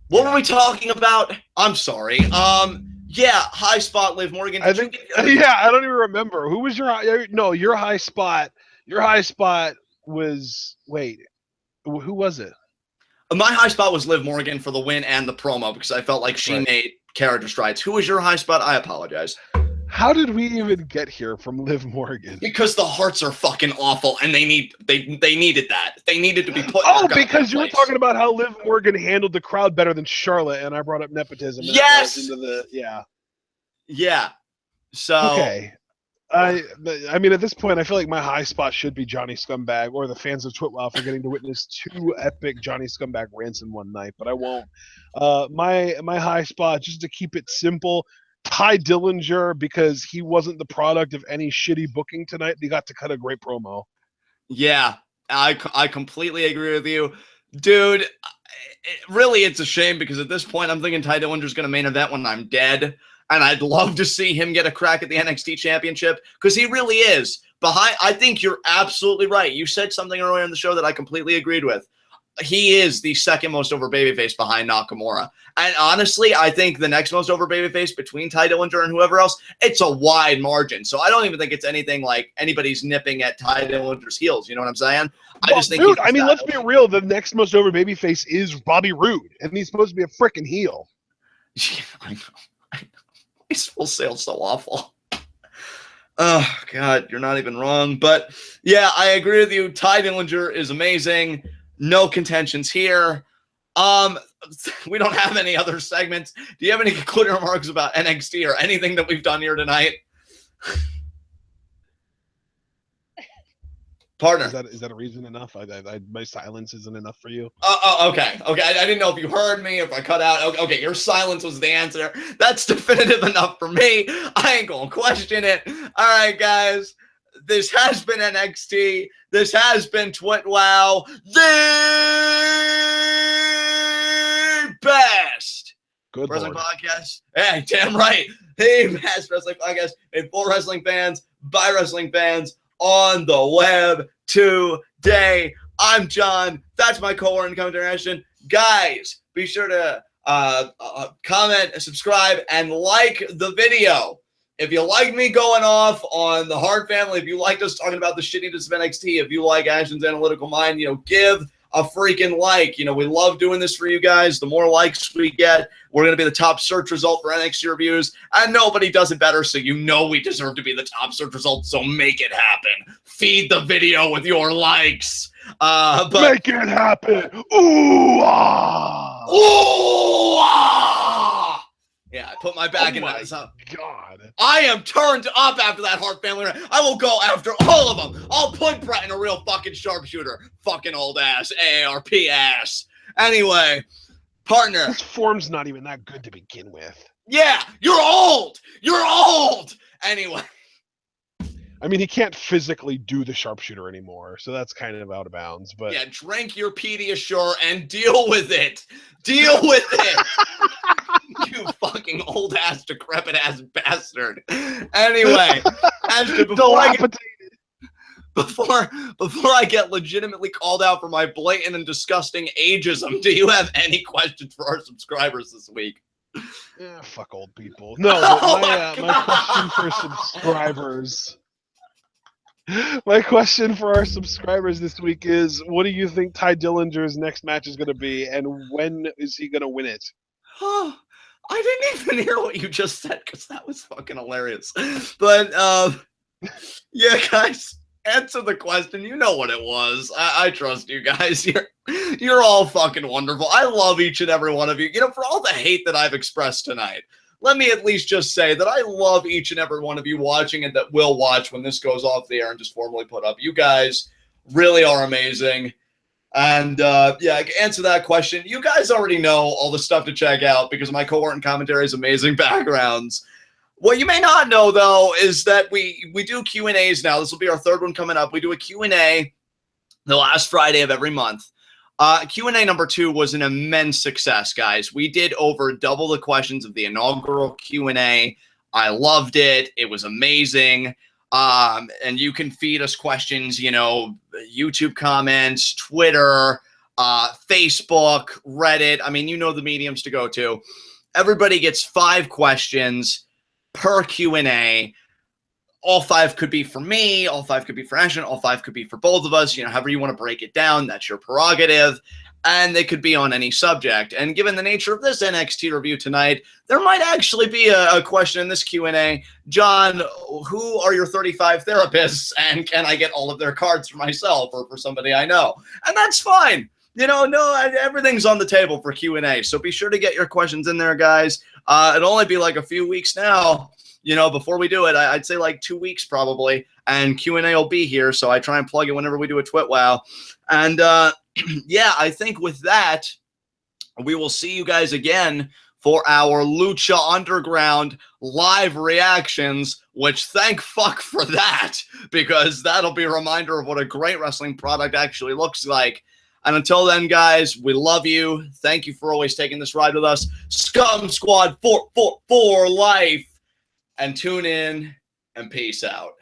What were we talking about? I'm sorry. Yeah, high spot, Liv Morgan. I don't even remember. Who was your high spot? Your high spot was, who was it? My high spot was Liv Morgan for the win and the promo because I felt like she made character strides. Who was your high spot? I apologize. How did we even get here from Liv Morgan? Because the Hearts are fucking awful, and they needed that. They needed to be put. Oh, because you were talking about how Liv Morgan handled the crowd better than Charlotte, and I brought up nepotism. Yes. Yeah. So okay. I mean, at this point, I feel like my high spot should be Johnny Scumbag or the fans of TWitWoW for getting to witness 2 epic Johnny Scumbag rants in one night, but I won't. My high spot, just to keep it simple, Tye Dillinger, because he wasn't the product of any shitty booking tonight. He got to cut a great promo. Yeah, I completely agree with you. Dude, really, it's a shame because at this point, I'm thinking Tye Dillinger's going to main event when I'm dead. And I'd love to see him get a crack at the NXT championship because he really is. I think you're absolutely right. You said something earlier in the show that I completely agreed with. He is the second most over babyface behind Nakamura. And honestly, I think the next most over babyface between Tye Dillinger and whoever else, it's a wide margin. So I don't even think it's anything like anybody's nipping at Tye Dillinger's heels. You know what I'm saying? I just think, dude, I mean, let's be real. The next most over babyface is Bobby Roode, and he's supposed to be a freaking heel. Yeah, I know. His full sale's so awful. Oh, God, you're not even wrong. But, yeah, I agree with you. Tye Dillinger is amazing. No contentions here. We don't have any other segments. Do you have any concluding remarks about NXT or anything that we've done here tonight? Partner. Is that a reason enough? My silence isn't enough for you. Okay. I didn't know if you heard me, if I cut out. Okay, your silence was the answer. That's definitive enough for me. I ain't gonna question it. All right, guys. This has been NXT. This has been TWitWoW. The best Good Wrestling Lord. podcast. Hey, damn right. The best wrestling podcast made for wrestling fans, by wrestling fans, on the web today. I'm John. That's my co-worker in commentary. Guys, be sure to comment, subscribe, and like the video. If you like me going off on the Hart family, if you like us talking about the shittiness of NXT, if you like Ashton's analytical mind, give a freaking like. We love doing this for you guys. The more likes we get, we're going to be the top search result for NXT reviews, and nobody does it better, so we deserve to be the top search result, so make it happen. Feed the video with your likes. But Make it happen. Ooh, ah. Ooh, ah! Yeah, I put my back in that. God. I am turned up after that Hart family. I will go after all of them. I'll put Brett in a real fucking sharpshooter. Fucking old ass. AARP ass. Anyway, partner. This form's not even that good to begin with. Yeah, you're old. You're old. Anyway. I mean, he can't physically do the sharpshooter anymore, so that's kind of out of bounds. But yeah, drink your Pediasure and deal with it. Deal with it. You fucking old ass, decrepit ass bastard. Anyway, Ashton, before I get legitimately called out for my blatant and disgusting ageism, do you have any questions for our subscribers this week? Yeah, fuck old people. No, but my question for subscribers. My question for our subscribers this week is, what do you think Tye Dillinger's next match is going to be, and when is he going to win it? Oh, I didn't even hear what you just said because that was fucking hilarious. But, yeah, guys, answer the question. You know what it was. I trust you guys. You're all fucking wonderful. I love each and every one of you. For all the hate that I've expressed tonight, let me at least just say that I love each and every one of you watching and that will watch when this goes off the air and just formally put up. You guys really are amazing. And, yeah, answer that question. You guys already know all the stuff to check out because my cohort and commentary's amazing backgrounds. What you may not know, though, is that we do Q&As now. This will be our third one coming up. We do a Q&A the last Friday of every month. Q&A number 2 was an immense success, guys. We did over double the questions of the inaugural Q&A. I loved it. It was amazing. And you can feed us questions, YouTube comments, Twitter, Facebook, Reddit. I mean, the mediums to go to. Everybody gets 5 questions per Q&A. All 5 could be for me, all 5 could be for Ashton, all 5 could be for both of us, however you want to break it down, that's your prerogative, and they could be on any subject. And given the nature of this NXT review tonight, there might actually be a question in this Q&A. John, who are your 35 therapists, and can I get all of their cards for myself or for somebody I know? And that's fine. Everything's on the table for Q&A, so be sure to get your questions in there, guys. It'll only be like a few weeks now. Before we do it, I'd say like 2 weeks probably, and Q&A will be here, so I try and plug it whenever we do a TWitWoW. And, yeah, I think with that, we will see you guys again for our Lucha Underground live reactions, which thank fuck for that, because that'll be a reminder of what a great wrestling product actually looks like. And until then, guys, we love you. Thank you for always taking this ride with us. Scum Squad for life. And tune in and peace out.